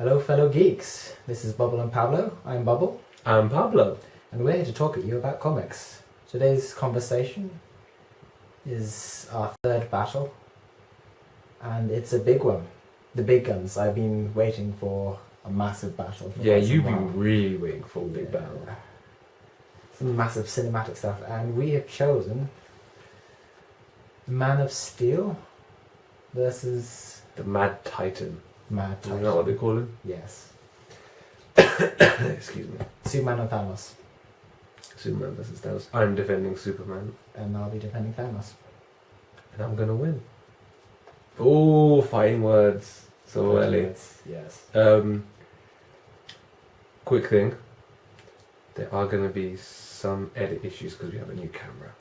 Hello, fellow geeks. This is Bubble and Pablo. I'm Bubble, I'm Pablo. and we're here to talk at you about comics. Today's conversation is our third battle, and it's a big one. The big guns. I've been waiting for a massive battle. For Yeah, quite some you've while. been really waiting for a big battle. Some massive cinematic stuff, and we have chosen Man of Steel versus The Mad Titan. Mad Do Titan. you know what they call him? Yes. Excuse me. Superman and Thanos, Superman versus Thanos. I'm defending Superman, and I'll be defending Thanos. and I'm gonna win. Oh, fighting words so early. Yes. Quick thing. There are gonna be some edit issues because we have a new camera.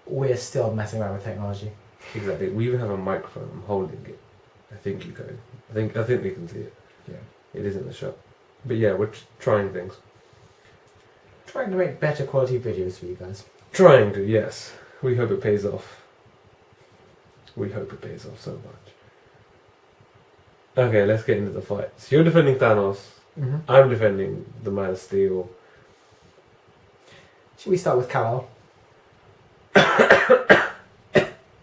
We're still messing around with technology. Exactly. We even have a microphone. I'm holding it. I think you can. I think they can see it. Yeah. It is in the shop. But yeah, we're trying things. Trying to make better quality videos for you guys. Trying to, yes. We hope it pays off. We hope it pays off so much. Okay, let's get into the fight. So you're defending Thanos. Mm-hmm. I'm defending the Man of Steel. Should we start with Kal-El?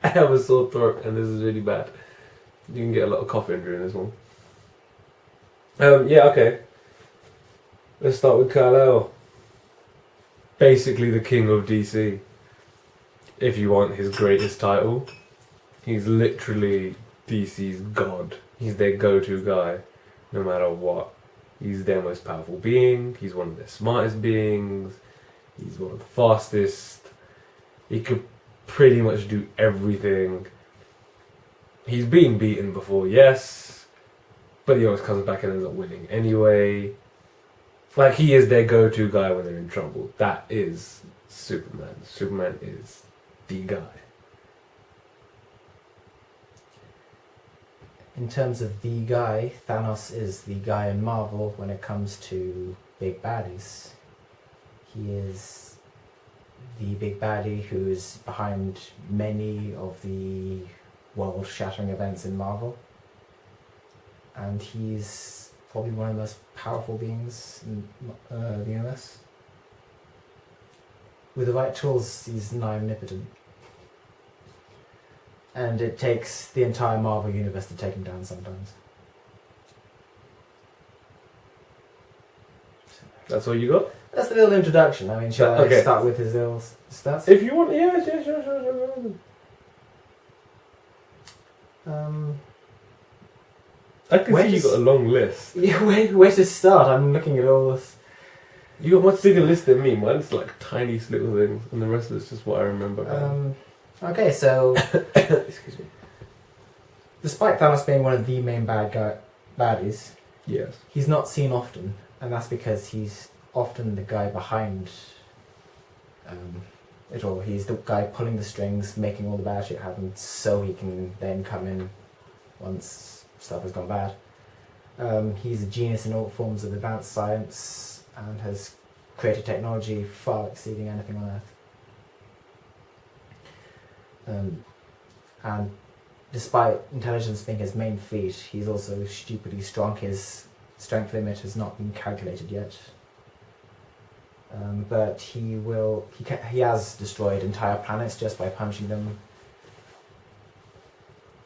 I have a sore throat and this is really bad. You can get a lot of coughing during this one. Yeah, okay. Let's start with Kal-El. Basically the king of DC. If you want his greatest title. He's literally DC's god. He's their go-to guy, no matter what. He's their most powerful being. He's one of their smartest beings. He's one of the fastest. He could pretty much do everything. He's been beaten before, yes, but he always comes back and ends up winning anyway. Like, he is their go-to guy when they're in trouble. That is Superman. Superman is the guy. In terms of the guy, Thanos is the guy in Marvel when it comes to big baddies. He is the big baddie who's behind many of the world-shattering events in Marvel. And he's probably one of the most powerful beings in the universe. With the right tools, he's nigh omnipotent. And it takes the entire Marvel universe to take him down sometimes. That's all you got? That's the little introduction. I mean, shall I Okay. start with his little stats? If you want, yeah, sure. I can Where see you does- got a long list. Yeah, where to start? I'm looking at all this. You got a much bigger list than me. Mine's like tiny little things, and the rest is just what I remember. Okay, so Excuse me. despite Thanos being one of the main baddies, Yes. he's not seen often, and that's because he's often the guy behind it all. He's the guy pulling the strings, making all the bad shit happen, so he can then come in once stuff has gone bad. He's a genius in all forms of advanced science and has created technology far exceeding anything on Earth. And despite intelligence being his main feat, he's also stupidly strong. His strength limit has not been calculated yet. But he has destroyed entire planets just by punching them.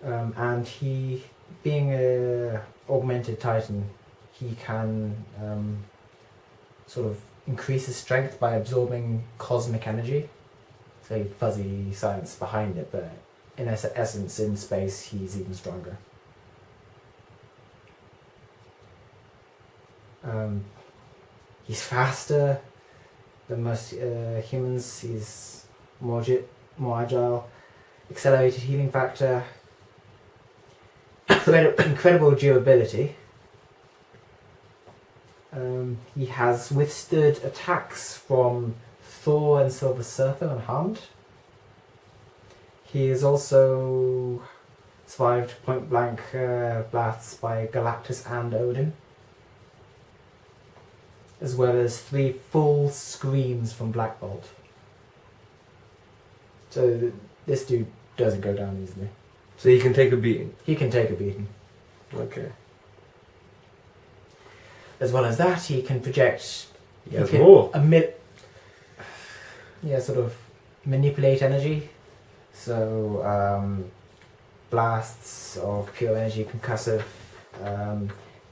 And he, being a augmented titan, he can sort of increase his strength by absorbing cosmic energy. So fuzzy science behind it, but in essence, in space, he's even stronger. He's faster than most humans. He's more agile, accelerated healing factor, incredible durability. He has withstood attacks from Thor and Silver Surfer unharmed. He has also survived point-blank blasts by Galactus and Odin, as well as 3 full screams from Black Bolt. So this dude doesn't go down easily. So he can take a beating. He can take a beating. Okay. As well as that, he can project. He has can more. Sort of manipulate energy. So blasts of pure energy, concussive,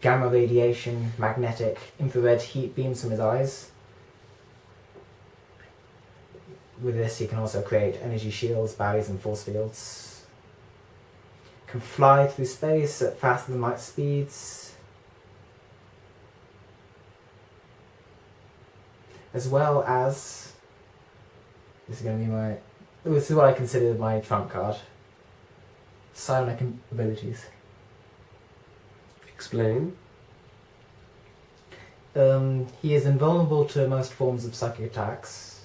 gamma radiation, magnetic, infrared heat beams from his eyes. With this, he can also create energy shields, barriers, and force fields. Can fly through space at faster than light speeds. As well as, this is going to be this is what I consider my trump card. Psionic abilities. Explain. He is invulnerable to most forms of psychic attacks.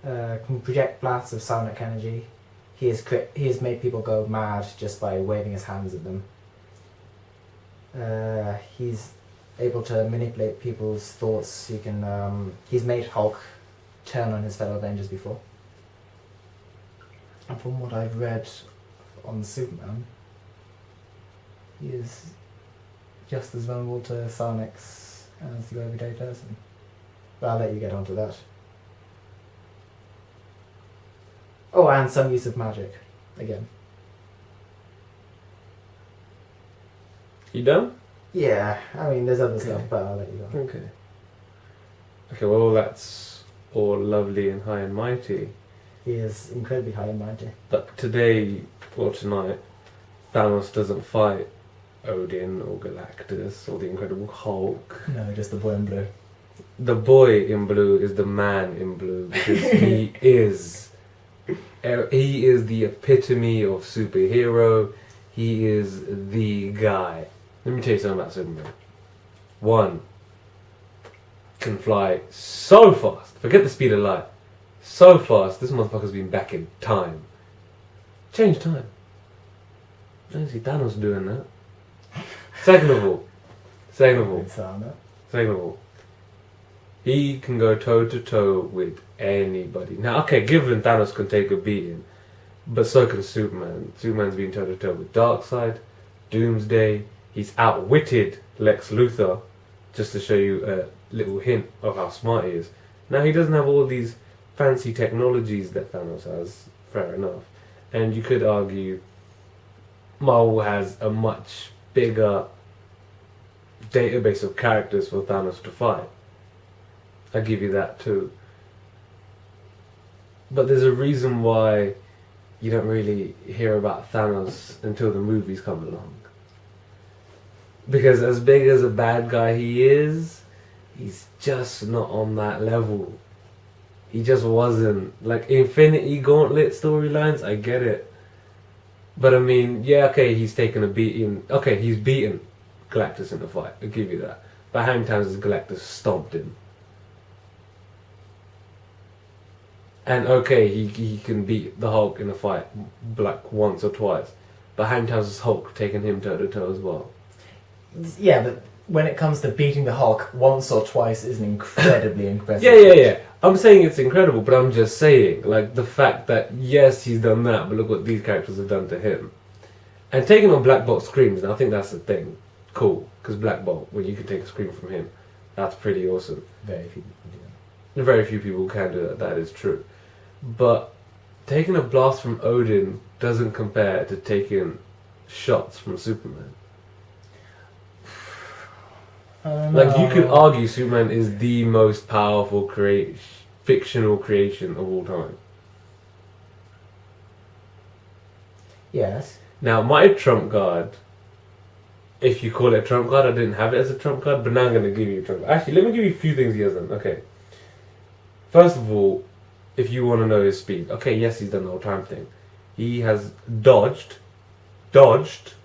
Can project blasts of psionic energy. He has made people go mad just by waving his hands at them. He's able to manipulate people's thoughts. He's made Hulk turn on his fellow Avengers before. And from what I've read on Superman, he is just as vulnerable to psionics as the everyday person. But I'll let you get onto that. Oh, and some use of magic, again. You done? Yeah, I mean, there's other stuff, but I'll let you go. Okay. Okay, well, that's all lovely and high and mighty. He is incredibly high and mighty. But today, or tonight, Thanos doesn't fight Odin or Galactus or the Incredible Hulk. No, just the boy in blue. The boy in blue is the man in blue because he is the epitome of superhero. He is the guy. Let me tell you something about Superman. One, can fly so fast. Forget the speed of light. So fast, this motherfucker's been back in time. Change time. I don't see Thanos doing that. Second of all, he can go toe to toe with anybody. Now, okay, given Thanos can take a beating, but so can Superman. Superman's been toe to toe with Darkseid, Doomsday. He's outwitted Lex Luthor, just to show you a little hint of how smart he is. Now, he doesn't have all these fancy technologies that Thanos has, fair enough. And you could argue Marvel has a much bigger database of characters for Thanos to fight. I give you that too. But there's a reason why you don't really hear about Thanos until the movies come along. Because as big as a bad guy he is, he's just not on that level. He just wasn't. Like Infinity Gauntlet storylines, I get it. But I mean, yeah, okay, he's taken a beating. Okay, he's beaten Galactus in the fight, I'll give you that. But how many times has Galactus stomped him? And okay, he can beat the Hulk in a fight like once or twice. But how many times has Hulk taken him toe to toe as well? Yeah, but when it comes to beating the Hulk once or twice is an incredibly impressive. Yeah. I'm saying it's incredible, but I'm just saying, like, the fact that, yes, he's done that, but look what these characters have done to him. And taking on Black Bolt screams, and I think that's the thing. Cool, because Black Bolt, when you can take a scream from him, that's pretty awesome. Very few people do that. Very few people can do that, that is true. But taking a blast from Odin doesn't compare to taking shots from Superman. Like, you could argue Superman is the most powerful fictional creation of all time. Yes. Now, my trump card, if you call it a trump card, I didn't have it as a trump card, but now I'm going to give you a trump card. Actually, let me give you a few things he has done. Okay. First of all, if you want to know his speed, okay, yes, he's done the whole time thing. He has dodged Darkseid's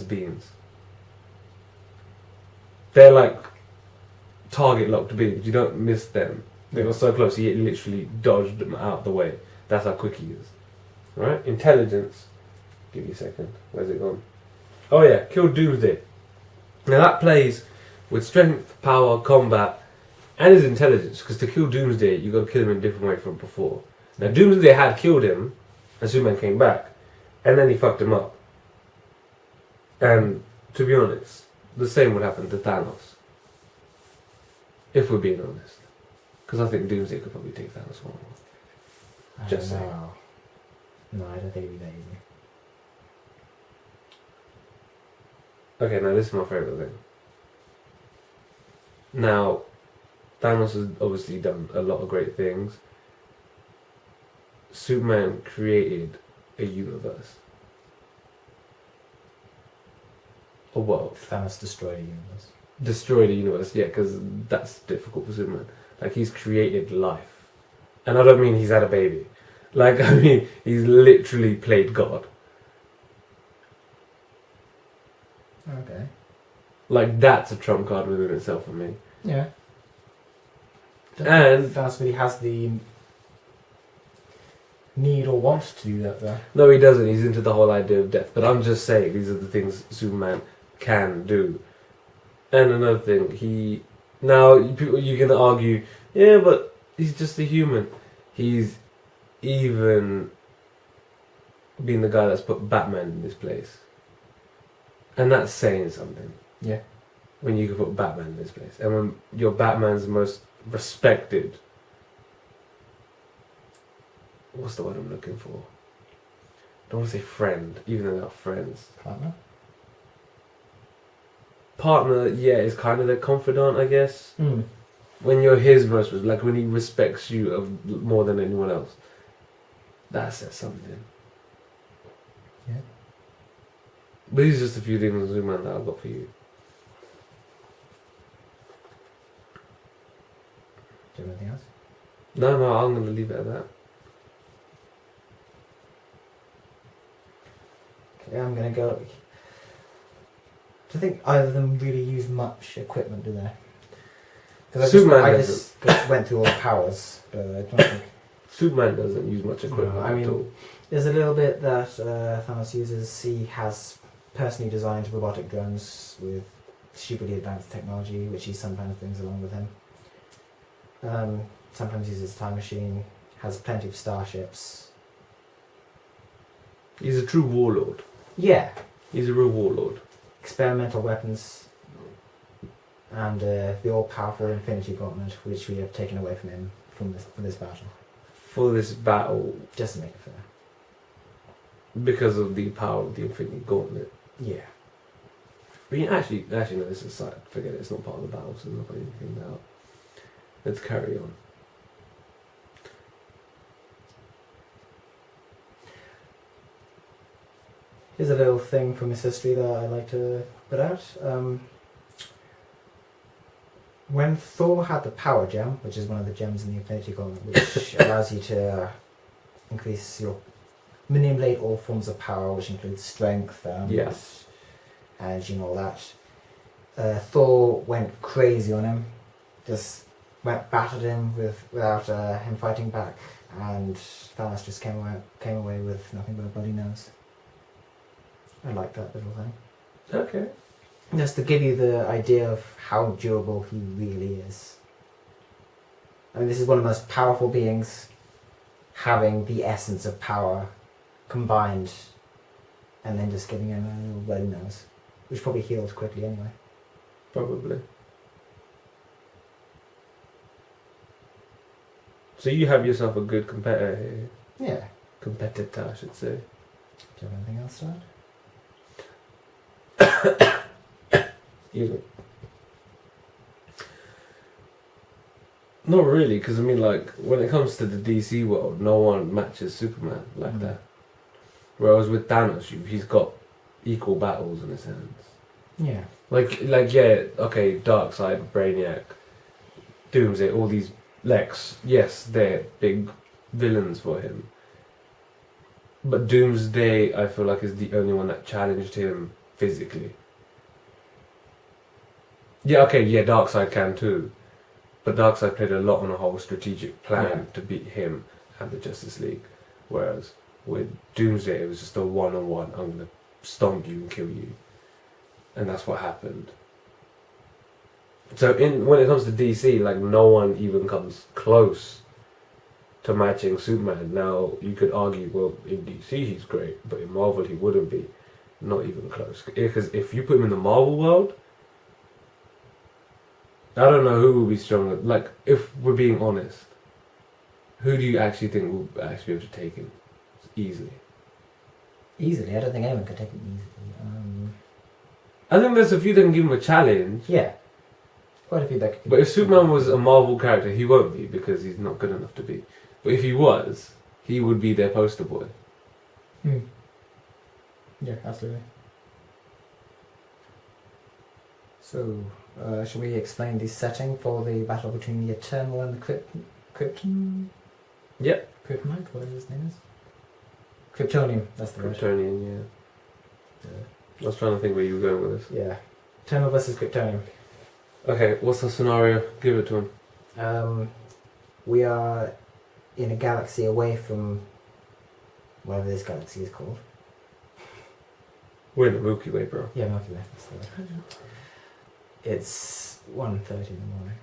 beams. They're like target locked beams. You don't miss them. They were so close, he literally dodged them out of the way. That's how quick he is. Alright? Intelligence. Give me a second. Where's it gone? Oh yeah, killed Doomsday. Now that plays with strength, power, combat, and his intelligence. Because to kill Doomsday, you got to kill him in a different way from before. Now Doomsday had killed him, and Superman came back, and then he fucked him up. And to be honest, the same would happen to Thanos. If we're being honest. Because I think Doomsday could probably take Thanos on. I Just don't saying. know. No, I don't think it'd be that easy. Okay, now this is my favourite thing. Now, Thanos has obviously done a lot of great things. Superman created a universe. A world. Thanos destroyed the universe. Destroy the universe, yeah, because that's difficult for Superman. Like, he's created life. And I don't mean he's had a baby. Like, I mean, he's literally played God. Okay. Like, that's a trump card within itself for me. Yeah. And- Thanos really has the need or want to do that, though. No, he doesn't. He's into the whole idea of death. But I'm just saying, these are the things Superman can do. And another thing, now you can argue, yeah, but he's just a human. He's even been the guy that's put Batman in this place, and that's saying something. Yeah. When you can put Batman in this place, and when your Batman's most respected. What's the word I'm looking for? I don't want to say friend, even though they're not friends. Partner, yeah, is kind of their confidant, I guess. Mm. When you're his most, like when he respects you more than anyone else, that says something. Yeah. But these are just a few things, Superman, that I've got for you. Do you have anything else? No, I'm going to leave it at that. Okay, I'm gonna go. Do you think either of them really use much equipment, do they? Because Superman I just went through all the powers, but I don't think. Superman doesn't use much equipment No, I mean, at all. There's a little bit that Thanos uses. He has personally designed robotic drones with stupidly advanced technology, which he sometimes brings along with him. Sometimes uses a time machine. Has plenty of starships. He's a true warlord. Yeah. He's a real warlord. Experimental weapons. And the all-powerful Infinity Gauntlet, which we have taken away from him from this battle. For this battle, Just to make it fair. because of the power of the Infinity Gauntlet. Yeah. I mean, actually, no, this is aside. Forget it. It's not part of the battle, so I'm not going to anything that out. Let's carry on. Here's a little thing from his history that I like to put out. When Thor had the power gem, which is one of the gems in the Infinity Gauntlet, which allows you to increase your manipulate all forms of power, which includes strength, Yes. energy, and all that. Thor went crazy on him, just battered him without him fighting back, and Thanos just came away with nothing but a bloody nose. I like that little thing. Okay. Just to give you the idea of how durable he really is. I mean, this is one of the most powerful beings having the essence of power combined and then just giving him a little bloody nose, which probably heals quickly anyway. Probably. So you have yourself a good competitor here. Yeah. Competitor, I should say. Do you have anything else to add? You know. Not really, because I mean, like, when it comes to the DC world, no one matches Superman like that. Whereas with Thanos, he's got equal battles in his hands. Yeah. Like, yeah, okay, Darkseid, Brainiac, Doomsday, all these Lex, yes, they're big villains for him. But Doomsday, I feel like, is the only one that challenged him physically. Yeah, okay, yeah, Darkseid can too. But Darkseid played a lot on a whole strategic plan to beat him and the Justice League. Whereas with Doomsday, it was just a one-on-one, I'm going to stomp you and kill you. And that's what happened. So when it comes to DC, like, no one even comes close to matching Superman. Now, you could argue, well, in DC he's great, but in Marvel he wouldn't be. Not even close. Because if you put him in the Marvel world, I don't know who will be stronger. Like, if we're being honest, who do you actually think will actually be able to take him easily? Easily, I don't think anyone could take it easily. I think there's a few that can give him a challenge. Yeah, quite a few that could. But if Superman was a Marvel character, he won't be because he's not good enough to be. But if he was, he would be their poster boy. Yeah, absolutely. So, should we explain the setting for the battle between the Eternal and the Krypton? Yep. Kryptonite, whatever his name is. Kryptonium, that's the word. Kryptonian, yeah. I was trying to think where you were going with this. Yeah. Eternal versus Kryptonium. Okay, what's the scenario? Give it to him. We are in a galaxy away from whatever this galaxy is called. We're in the Milky Way, bro. Yeah, Milky Way. That's the word. It's 1:30 in the morning.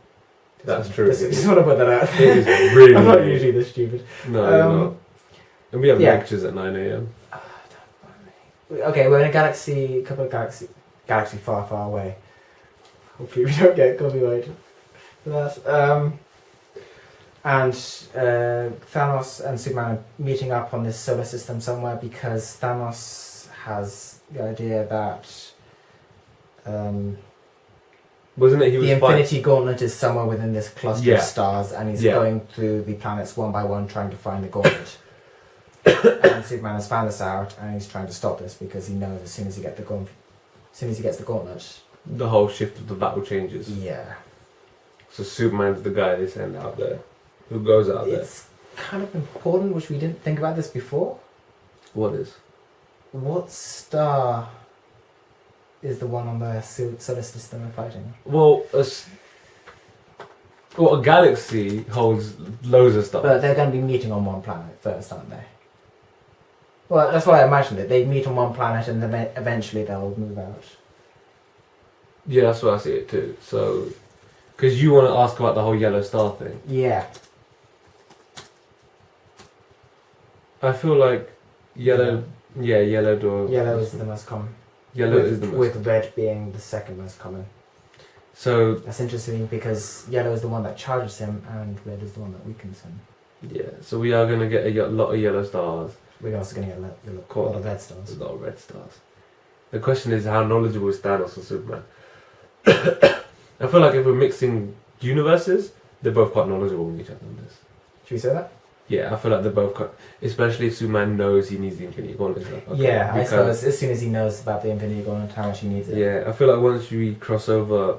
That's true. Just want to put that out. It is really. I'm not usually this stupid. No, you're not. And we have yeah. lectures at 9 a.m. Okay, we're in a galaxy, galaxy far, far away. Hopefully we don't get copyrighted for that. And Thanos and Superman are meeting up on this solar system somewhere because Thanos has the idea that Wasn't it he was the Infinity Gauntlet is somewhere within this cluster Yeah. of stars, and he's Yeah. going through the planets one by one trying to find the gauntlet. And Superman has found this out, and he's trying to stop this because he knows as soon as he gets the gauntlet, the whole shift of the battle changes. yeah, So Superman's the guy they send out there, who goes out there. it's kind of important, which we didn't think about this before. What is? What star is the one on the solar system we're fighting? Well, a galaxy holds loads of stuff. But they're going to be meeting on one planet first, aren't they? Well, that's why I imagined it. They meet on one planet and then eventually they'll move out. Yeah, that's what I see it too. So, because you want to ask about the whole yellow star thing. Yeah. I feel like yellow. Yeah, yellow door. Yellow is the most common. Yellow is the most. With red being the second most common. So That's interesting because yellow is the one that charges him and red is the one that weakens him. yeah, so we are gonna get a lot of yellow stars. We're also going to get a Cool. lot of red stars. A lot of red stars. The question is how knowledgeable is Thanos or Superman? I feel like if we're mixing universes, they're both quite knowledgeable with each other on this. Should we say that? Yeah, I feel like they're both quite, especially if Superman knows he needs the Infinity Gauntlet. Like, okay, Yeah, I because- suppose as soon as he knows about the Infinity Gauntlet, how much he needs it. Yeah, I feel like once we cross over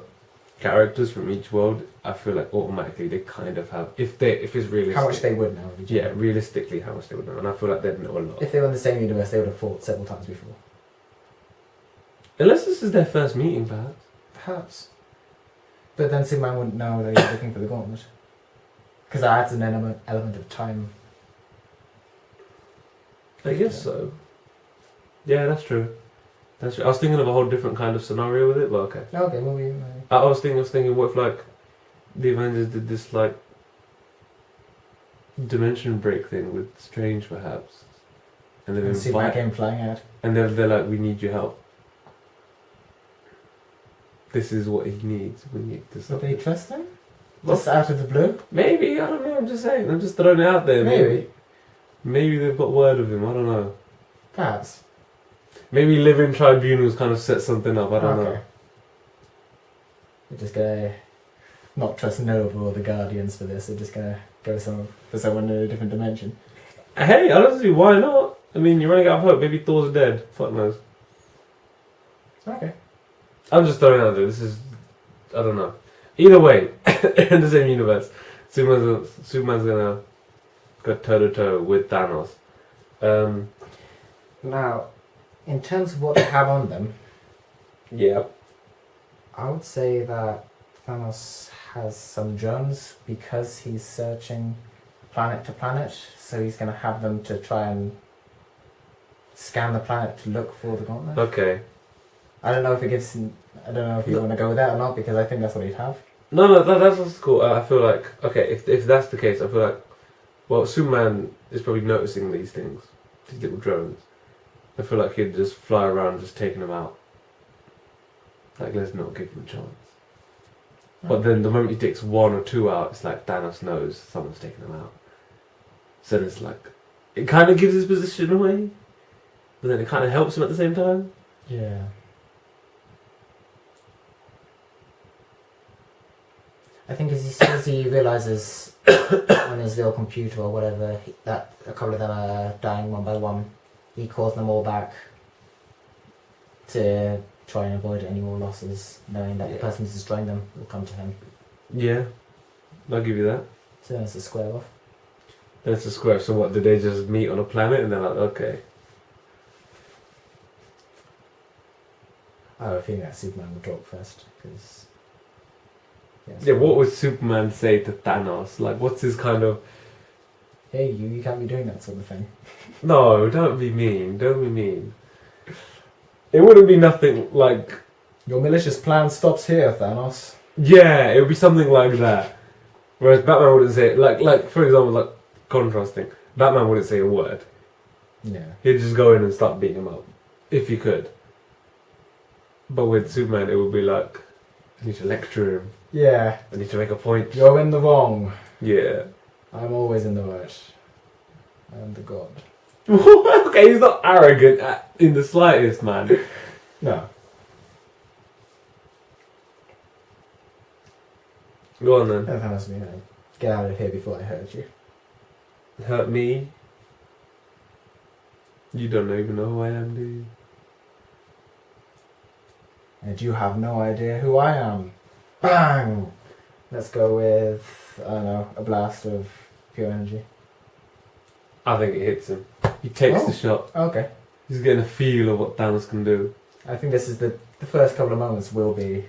characters from each world, I feel like automatically they kind of have, if it's realistic. How much they would know. of each Yeah, other. realistically how much they would know, and I feel like they'd know a lot. If they were in the same universe, they would have fought several times before. Unless this is their first meeting, perhaps. Perhaps. But then Superman wouldn't know that he's looking for the gauntlet. Because that adds an element of time. I guess so. Yeah, that's true. That's true. I was thinking of a whole different kind of scenario with it, but okay. Okay, maybe. I was thinking, what if like the Avengers did this like dimension break thing with Strange, perhaps, and then And Superman came flying out. and they're like, we need your help. This is what he needs. We need to Would stop they this. trust him? Well, Just out of the blue? Maybe, I don't know. I'm just saying. I'm just throwing it out there. Maybe they've got word of him. I don't know. Perhaps. Maybe Living Tribunals kind of set something up. I don't know. We're just gonna not trust Nova or the Guardians for this. We're just gonna go for someone in a different dimension. Hey, honestly, why not? I mean, you're running out of hope. Maybe Thor's dead. Fuck knows. Okay. I'm just throwing it out there. This is, I don't know. Either way, in the same universe, Superman's gonna go toe to toe with Thanos. Now, in terms of what they have on them, Yeah. I would say that Thanos has some drones because he's searching planet to planet, so he's going to have them to try and scan the planet to look for the gauntlet. Okay. I don't know if it gives him, I don't know if you want to go with that or not, because I think that's what he'd have. No, that's cool. I feel like, okay, if that's the case, I feel like, well, Superman is probably noticing these things, these little drones. I feel like he'd just fly around just taking them out. Like, let's not give him a chance. But then the moment he takes one or two out, it's like Thanos knows someone's taking him out. So it's like, it kind of gives his position away, but then it kind of helps him at the same time. Yeah. I think as soon as he realizes on his little computer or whatever that a couple of them are dying one by one, he calls them all back to try and avoid any more losses, knowing that the person who's destroying them will come to him. Yeah, I'll give you that. So then it's a square off. That's a square. So what, did they just meet on a planet and they're like, okay. I have a feeling that Superman will talk first, because... Yeah, what would Superman say to Thanos? Like, what's his kind of... Hey, you can't be doing that sort of thing. No, don't be mean. Don't be mean. It wouldn't be nothing like... Your malicious plan stops here, Thanos. Yeah, it would be something like that. Whereas Batman wouldn't say... Like for example, like, contrasting. Batman wouldn't say a word. Yeah. He'd just go in and start beating him up. If he could. But with Superman, it would be like... I need to lecture him. Yeah. I need to make a point. You're in the wrong. Yeah. I'm always in the right. I'm the god. Okay, he's not arrogant in the slightest, man. No. Go on then. Don't promise me, get out of here before I hurt you. Hurt me? You don't even know who I am, do you? And you have no idea who I am. Bang! Let's go with, I don't know, a blast of pure energy. I think it hits him. He takes Oh. the shot. Okay. He's getting a feel of what Thanos can do. I think this is the first couple of moments will be,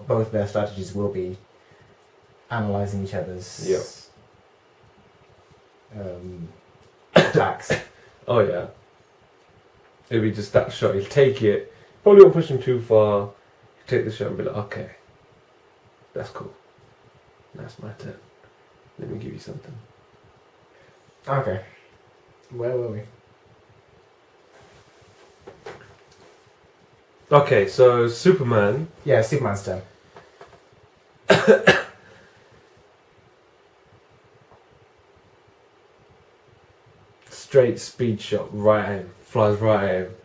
both their strategies will be analysing each other's attacks. Oh yeah. It'll be just that shot. He'll take it. Probably won't push him too far. He'll take the shot and be like, okay. That's cool. That's my turn. Let me give you something. Okay. Where were we? Okay, so Superman. Yeah, Superman's turn. Straight speed shot, right at him. Flies right at him.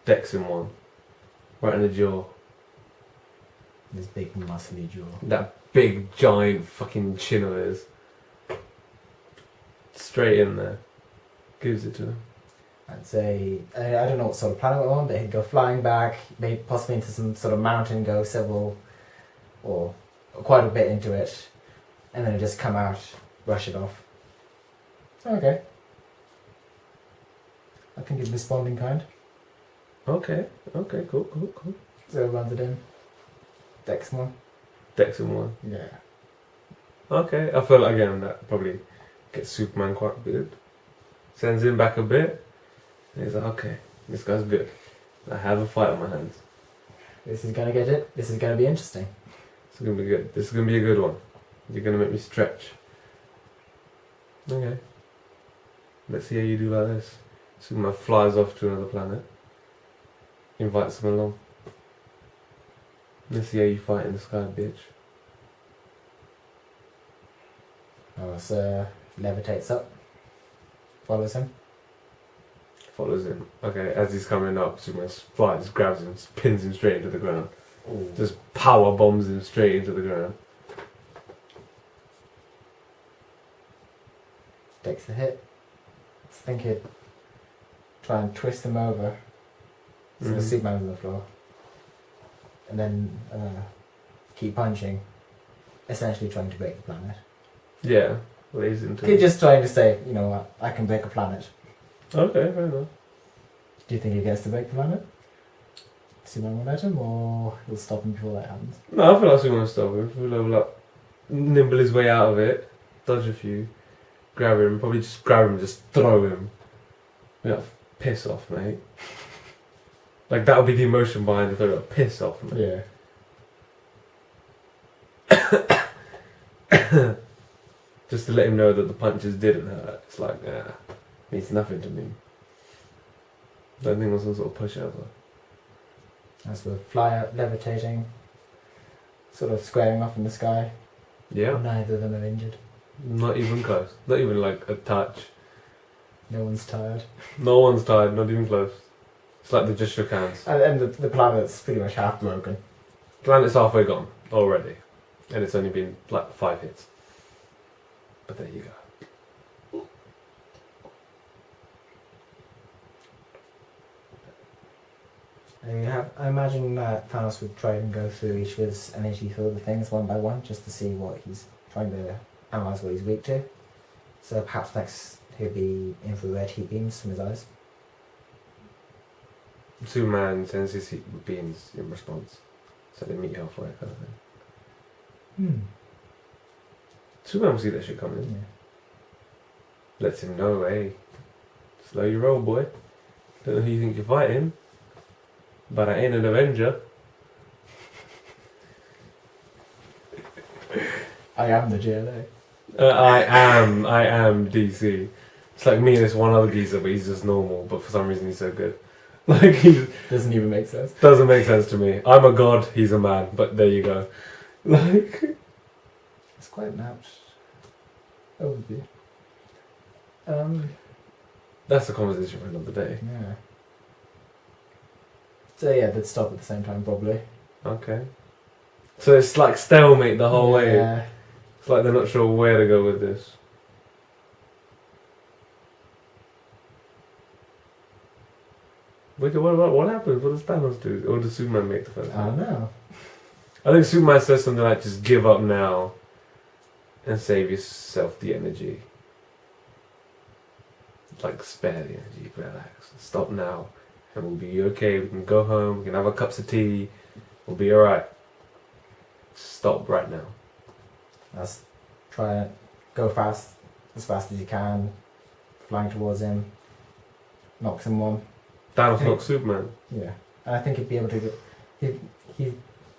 Decks him one. Right in the jaw. This big muscly jaw. That big giant fucking chin of his. Straight in there. Gives it to him. I'd say, I don't know what sort of planet we're on, but he'd go flying back, maybe possibly into some sort of mountain, go several, or quite a bit into it, and then just come out, rush it off. Okay. I think he's responding kind. Okay, cool. So runs it in. Decks one. Decks him one. Yeah. Okay, I feel like again that probably gets Superman quite good. Sends him back a bit. And he's like, okay, this guy's good. I have a fight on my hands. This is gonna get it. This is gonna be interesting. This is gonna be good. This is gonna be a good one. You're gonna make me stretch. Okay. Let's see how you do like this. Superman flies off to another planet. Invites him along. Let's see how you fight in the sky, bitch. So levitates up. Follows him. Follows him. Okay, as he's coming up, Superman flies, grabs him, pins him straight into the ground. Ooh. Just power bombs him straight into the ground. Takes the hit. I think he'd try and twist him over. So the Superman's on the floor. And then keep punching. Essentially trying to break the planet. Yeah, lays into He's it. just trying to say, you know what, I can break a planet. Okay, fair enough. Do you think he gets to break the planet? Superman will let him, or he'll stop him before that happens? No, I feel like Superman will stop him. I feel like he'll, like nimble his way out of it, dodge a few, grab him, probably just grab him, just throw him. Yeah, piss off, mate. Like that would be the emotion behind the throw. Piss off, mate. Yeah. Just to let him know that the punches didn't hurt. It's like, means nothing to me. Don't think it was some sort of pushover. As we fly out, levitating. sort of squaring off in the sky. Yeah. Neither of them are injured. Not even close. Not even like a touch. No one's tired. No one's tired, not even close. It's like they just shook hands. And the planet's pretty much half broken. Planet's halfway gone already. And it's only been like 5 hits. But there you go. I imagine that Thanos would try and go through each of his energy field things one by one just to see what he's trying to analyse what he's weak to. So perhaps next he'll be infrared heat beams from his eyes. Superman sends his heat beams in response. So they meet halfway kind of thing. Superman will see that shit coming. Yeah. Lets him know, hey, slow your roll, boy. Don't know who you think you're fighting, but I ain't an Avenger. I am the JLA. I am DC. It's like me and this one other geezer, but he's just normal, but for some reason he's so good. Like, he Doesn't even make sense. doesn't make sense to me. I'm a god, he's a man, but there you go. Like, It's quite an apt overview. that's a conversation for another day. Yeah. So yeah, they'd stop at the same time probably. Okay. So it's like stalemate the whole way. Yeah. It's like they're not sure where to go with this. Wait, what happens? What does Thanos do? Or does Superman make the first I don't know. I think Superman says something like, just give up now and save yourself the energy. Like, spare the energy, relax. Stop now and we'll be okay. We can go home, we can have our cups of tea, we'll be alright. Stop right now. Let's try and go fast as you can, flying towards him, knocks him one. Thanos knocks Superman. Yeah, and I think he'd be able to.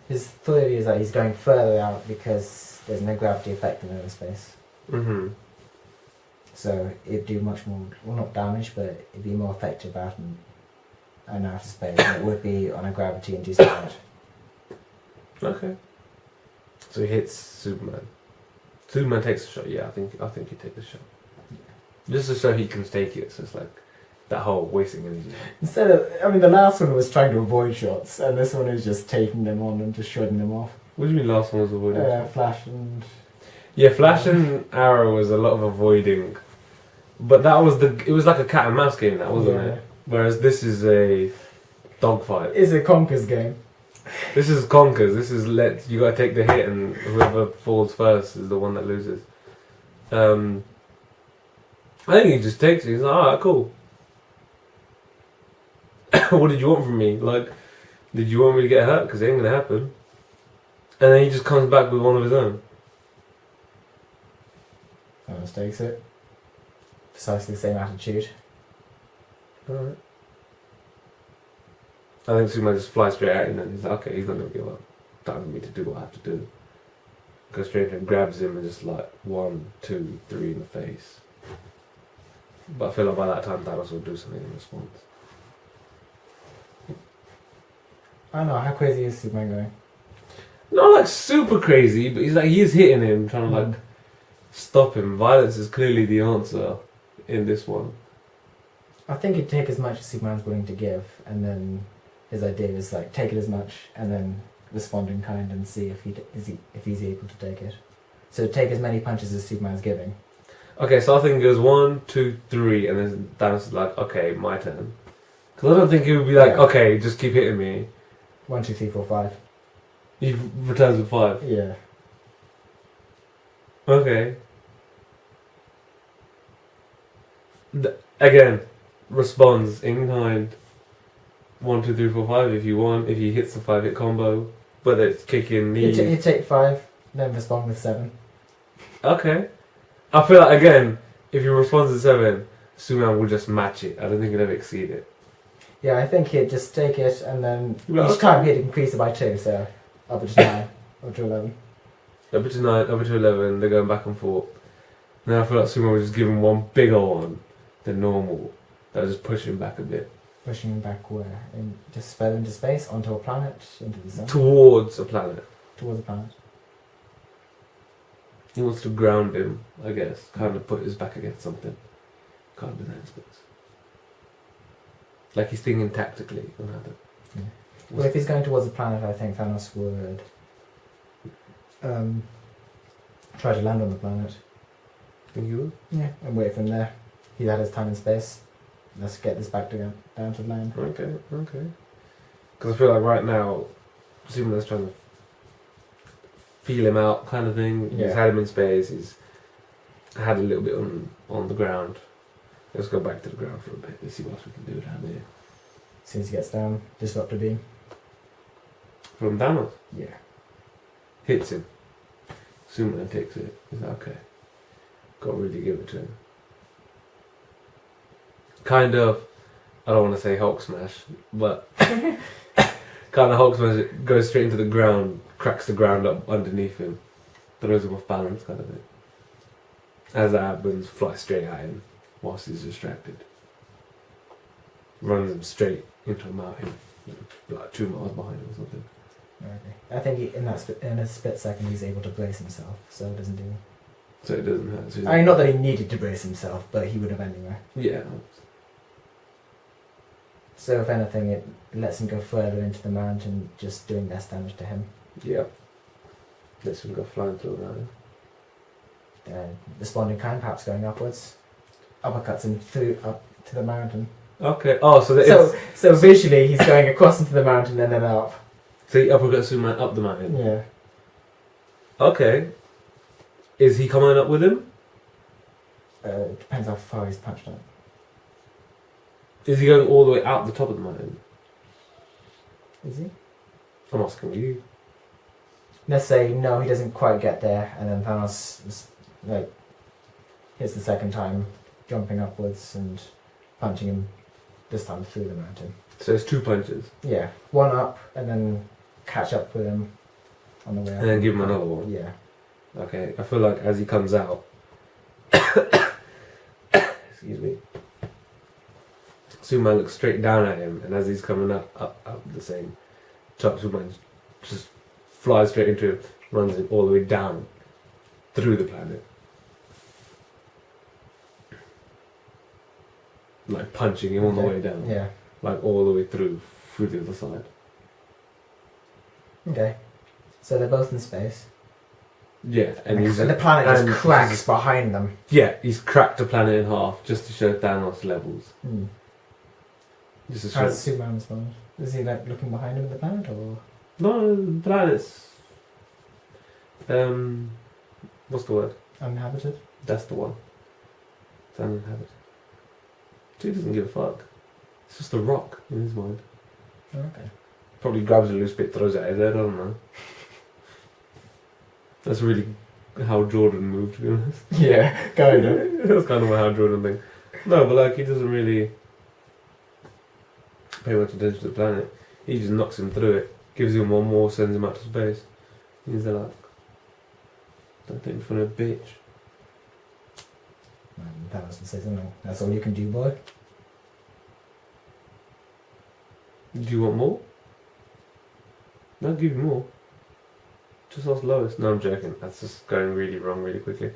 His theory is that he's going further out because there's no gravity effect in outer space. Mm-hmm. So it'd do much more, well, not damage, but it'd be more effective out in outer space than it would be on a gravity-induced planet. Okay. So he hits Superman. Superman takes a shot. Yeah, I think he takes the shot. Just to show he can take it. So it's like that whole wasting energy. Instead of, I mean, the last one was trying to avoid shots, and this one is just taking them on and just shredding them off. What do you mean last one was avoiding? Flash and... Yeah, Flash and Arrow was a lot of avoiding. But that was it was like a cat and mouse game, that wasn't it? Whereas this is a dogfight. It's a conquers game. This is conkers. This is you gotta take the hit and whoever falls first is the one that loses. I think he just takes it. He's like, alright, cool. What did you want from me? Like, did you want me to get hurt? Because it ain't gonna happen. And then he just comes back with one of his own. Thanos takes it. Precisely the same attitude. Alright. I think Superman just flies straight at him and he's like, okay, he's not gonna give up. Time for me to do what I have to do. Goes straight and grabs him and just like 1, 2, 3 in the face. But I feel like by that time Thanos will do something in response. I don't know, how crazy is Superman going? Not like super crazy, but he's hitting him, trying to like stop him. Violence is clearly the answer in this one. I think it'd take as much as Superman's willing to give, and then his idea is like take it as much and then respond in kind and see if he's able to take it. So take as many punches as Superman's giving. Okay, so I think it goes 1, 2, 3, and then Thanos is like, okay, my turn. Because I don't think he would be like, okay, just keep hitting me. 1, 2, 3, 4, 5. He returns with 5. Yeah. Okay. Again, responds in kind. 1, 2, 3, 4, 5 if you want. If he hits the 5-hit combo, whether it's kicking, knees. He'd take 5, then respond with 7. Okay. I feel like, again, if he responds to 7, Superman will just match it. I don't think he'll ever exceed it. Yeah, I think he'd just take it and then Well, each time he'd increase it by 2, so up to 9, up to 11. Up to 9, up to 11, they're going back and forth. Then I feel like Superman will just give him one bigger one than normal. That'll just push him back a bit. Pushing him back where? Just further into space, onto a planet, into the sun? Towards a planet. towards the planet. He wants to ground him, I guess. Kind of put his back against something. Can't do that in space. Like he's thinking tactically on how to. Yeah. Well, if he's going towards the planet, I think Thanos would try to land on the planet. Think you would? Yeah, and wait for him there. He's had his time and space. Let's get this back down to land. Okay. Because I feel like right now, Superman's trying to feel him out, kind of thing. Yeah. He's had him in space. He's had a little bit on the ground. Let's go back to the ground for a bit. Let's see what else we can do down there. As soon as he gets down, disruptor beam. From Thanos. Yeah. Hits him. Superman takes it. He's like, okay. Got to really give it to him. Kind of, I don't want to say Hulk smash, but kind of Hulk smash goes straight into the ground, cracks the ground up underneath him, throws him off balance, kind of thing. As that happens, flies straight at him whilst he's distracted. Runs him straight into a mountain, like 2 miles behind him or something. Okay. I think in a split second he's able to brace himself, so it doesn't do. So it doesn't hurt. So I mean, not that he needed to brace himself, but he would have anyway. yeah. So if anything, it lets him go further into the mountain, just doing less damage to him. Yeah. Lets him go flying through the mountain. Responding kind, perhaps going upwards. Uppercuts him through up to the mountain. Okay. Oh, So visually he's going across into the mountain and then up. So he uppercuts Superman up the mountain. Yeah. Okay. Is he coming up with him? It depends how far he's punched up. Is he going all the way out the top of the mountain? Is he? I'm asking you. Let's say no, he doesn't quite get there, and then Thanos hits the second time, jumping upwards and punching him this time through the mountain. So it's 2 punches. Yeah, one up and then catch up with him on the way up. And then give him another one. Yeah. Okay, I feel like as he comes out, excuse me, Superman looks straight down at him, and as he's coming up the same top, Superman just flies straight into him, runs him all the way down through the planet. Like punching him on the way down. Yeah. Like all the way through the other side. Okay. So they're both in space. Yeah, and he's the planet and just cracks behind them. yeah, he's cracked the planet in half just to show Thanos levels. Just to How show. does Superman respond? Is he looking behind him at the planet, or? No, the planet's what's the word? Uninhabited? That's the one. It's uninhabited. So he doesn't give a fuck. It's just a rock in his mind. Okay. Probably grabs a loose bit, throws it at his head, I don't know. That's really how Jordan moved, to be honest. Yeah, kind of. That's kind of how Jordan thinks. No, but like he doesn't really pay much attention to the planet. He just knocks him through it, gives him one more, sends him out to space. He's like, don't take me for a bitch. That was to say something. That's all you can do, boy. Do you want more? No, I'll give you more. Just ask Lois. No, I'm joking. That's just going really wrong really quickly.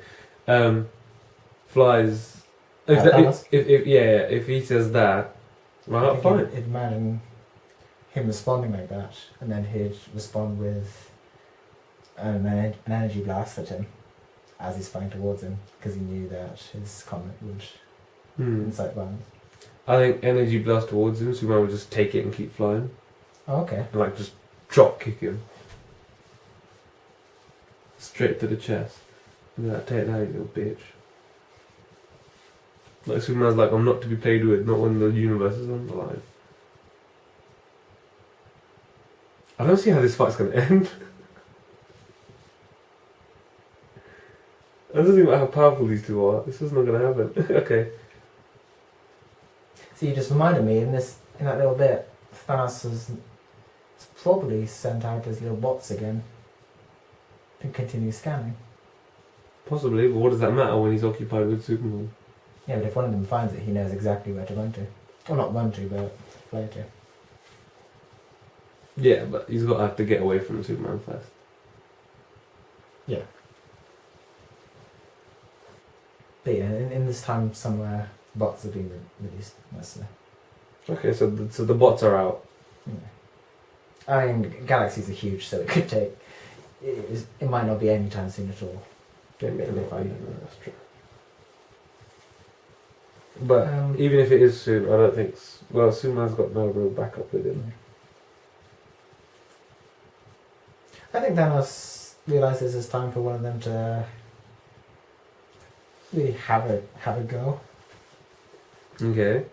Flies. If he says that, right, fine. Imagine him responding like that, and then he'd respond with an energy blast at him as he's flying towards him, because he knew that his comet would incite violence. I think energy blast towards him, Superman would just take it and keep flying. Oh, okay. And like just drop kick him. Straight to the chest. And be like, take that, you little bitch. Like Superman's like, I'm not to be played with, not when the universe is on the line. I don't see how this fight's gonna end. I don't think about how powerful these two are. This is not gonna happen. Okay. So you just reminded me in that little bit, Thanos has probably sent out his little bots again to continue scanning. Possibly, but what does that matter when he's occupied with Superman? Yeah, but if one of them finds it, he knows exactly where to run to. Well, not run to, but fly to. Yeah, but he's got to have to get away from Superman first. Yeah. But yeah, in this time somewhere, bots have been released. That's Okay, so the bots are out. yeah. I mean, galaxies are huge, so it could take. It might not be anytime soon at all. Yeah, It'll be fine. that's true. But even if it is soon, I don't think. Well, Superman's got no real backup with him. I think Thanos realizes it's time for one of them to really have a go. Okay.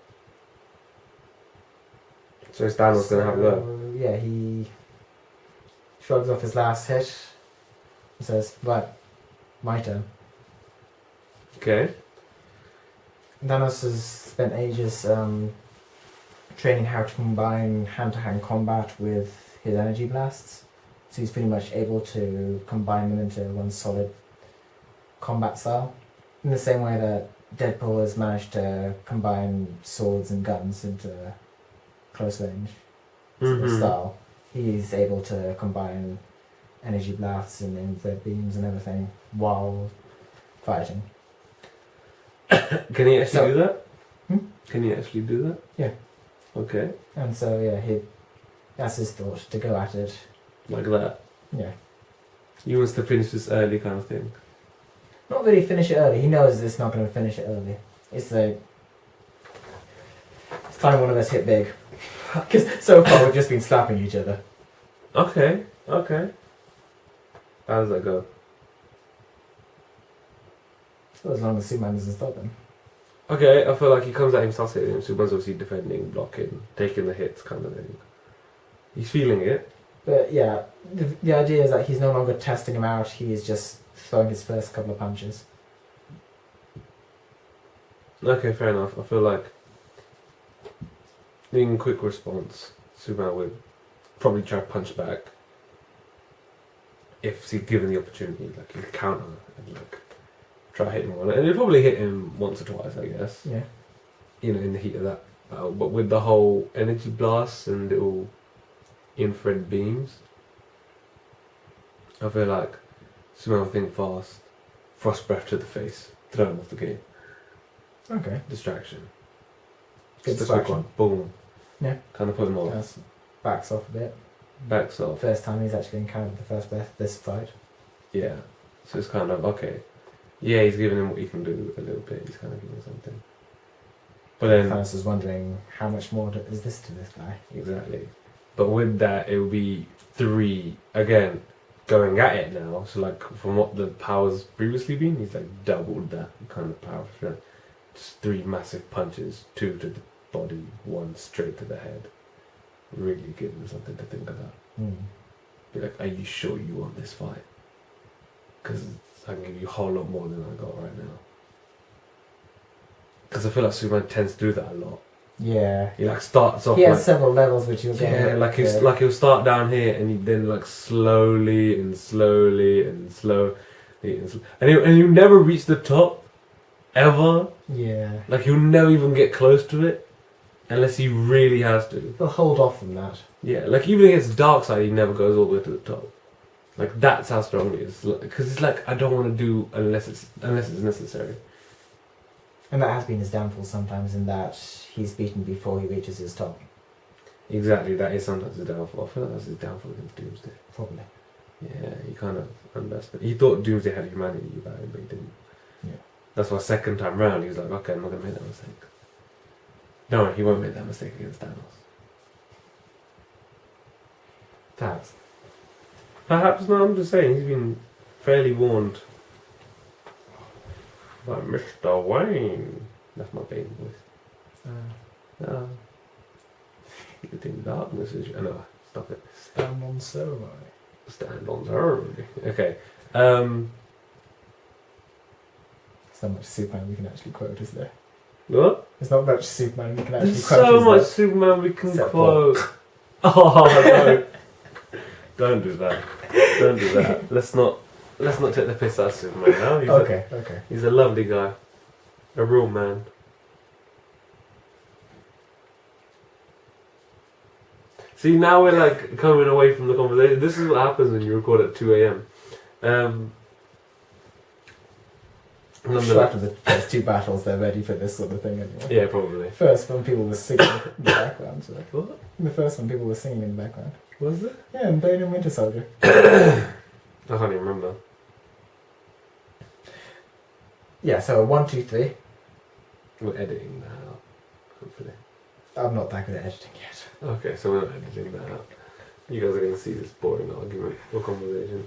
So is Thanos gonna have a go? Yeah, he shrugs off his last hit and says, "Right, my turn." Okay. Thanos has spent ages training how to combine hand-to-hand combat with his energy blasts. So he's pretty much able to combine them into one solid combat style. In the same way that Deadpool has managed to combine swords and guns into close range style. He's able to combine energy blasts and infrared beams and everything while fighting. Can he actually do that? Hmm? Can he actually do that? Yeah. Okay. And so that's his thought, to go at it. Like that. Yeah. He wants to finish this early kind of thing. Not really finish it early. He knows it's not going to finish it early. It's like it's time one of us hit big. Because so far we've just been slapping each other. Okay. Okay. How does that go? So as long as Superman doesn't stop him. Okay, I feel like he comes at him, starts hitting him. Superman's obviously defending, blocking, taking the hits kind of thing. He's feeling it. But yeah, the idea is that he's no longer testing him out. He is just throwing his first couple of punches. Okay, fair enough. I feel like in quick response, Superman would probably try to punch back if he's given the opportunity. Like he'd counter and like try hitting one, and he'd probably hit him once or twice, I guess. Yeah. You know, in the heat of that battle. But with the whole energy blasts and little infrared beams, I feel like Superman will think fast, frost breath to the face, throw him off the game. Okay. Distraction. Good Just a quick distraction. one. Boom. Yeah. Kind of put him off. Yes. Backs off a bit. Backs off. First time he's actually encountered the first breath this fight. Yeah. So it's kind of, okay. Yeah, he's giving him what he can do a little bit. He's kind of giving him something. But then... Thanos is wondering, how much more is this to this guy? Exactly. But with that, it will be 3, again, going at it now. So like, from what the power's previously been, he's like doubled that kind of power strength. Just 3 massive punches, 2 to the body, 1 straight to the head. Really giving him something to think about. Be like, are you sure you want this fight? Because I can give you a whole lot more than I got right now. Because I feel like Superman tends to do that a lot. Yeah. He like starts off. He has like, several levels which you'll get. yeah, like he'll start down here and he then like slowly and slowly and slowly and he'll never reach the top, ever. Yeah. Like he'll never even get close to it, unless he really has to. He'll hold off from that. Yeah, like even against Darkseid, he never goes all the way to the top. Like that's how strong he is. Because it's like I don't want to do unless it's necessary. And that has been his downfall sometimes, in that he's beaten before he reaches his top. Exactly, that is sometimes his downfall. I feel like that's his downfall against Doomsday. Probably. Yeah, he kind of underestimated. He thought Doomsday had humanity about him, but he didn't. Yeah. That's why second time round he was like, okay, I'm not going to make that mistake. No, he won't make that mistake against Thanos. Perhaps. Perhaps not, I'm just saying, he's been fairly warned by Mr. Wayne. That's my baby voice. You think darkness is... I know, stop it. Stand on ceremony. Stand on ceremony. Okay. There's not much Superman we can actually quote, is there? What? There's not much Superman we can actually There's quote. so is much there? Superman we can Except quote. Oh no! Don't do that. Don't do that. Let's not take the piss out of Superman now. Okay. He's a lovely guy, a real man. See, now we're like coming away from the conversation. This is what happens when you record at 2 a.m. I'm sure after the first two battles, they're ready for this sort of thing anyway. Yeah, probably. First one, people were singing in the background. So. What? In the first one, people were singing in the background. Was it? Yeah, in Bane and Winter Soldier. I can't even remember. Yeah, so 1, 2, 3. We're editing that out, hopefully. I'm not that good at editing yet. Okay, so we're not editing that out. You guys are going to see this boring argument or conversation.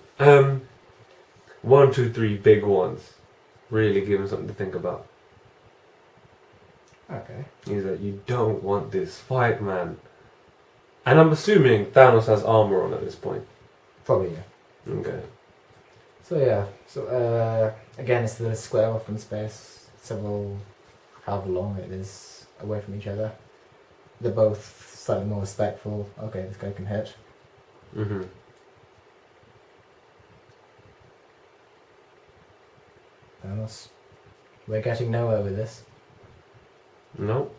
1, 2, 3 big ones. Really give him something to think about. Okay. He's like, you don't want this fight, man. And I'm assuming Thanos has armor on at this point. Probably, yeah. Okay. So, yeah. So, again, it's the square off in space. However long it is away from each other. They're both slightly more respectful. Okay, this guy can hit. Mm-hmm. Thanos. We're getting nowhere with this. Nope.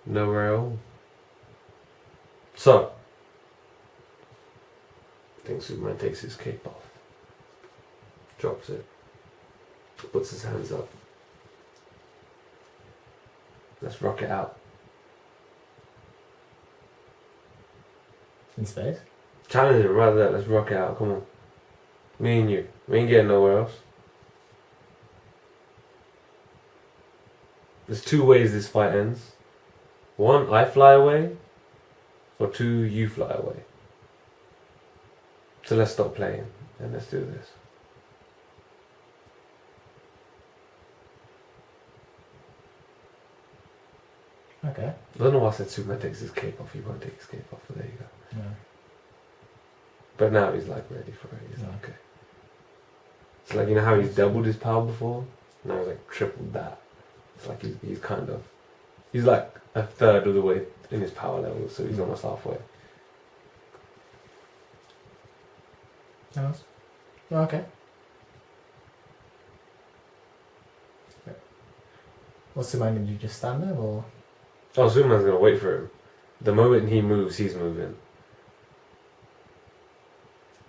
Nowhere at all. So, I think Superman takes his cape off. Drops it. Puts his hands up. Let's rock it out. In space? Challenge him right there. Let's rock it out. Come on. Me and you. We ain't getting nowhere else. There's two ways this fight ends. 1, I fly away. Or 2, you fly away. So let's stop playing and let's do this. Okay. I don't know why I said Superman takes his cape off. He won't take his cape off, but there you go. No. But now he's like ready for it. He's Yeah. like, okay. It's like, you know how he's doubled his power before? Now he's like tripled that. It's like he's kind of, he's like a third of the way in his power level, so he's almost halfway. Thanos? Okay. What's the mind? Did you just stand there or? Oh, Superman's gonna wait for him. The moment he moves, he's moving.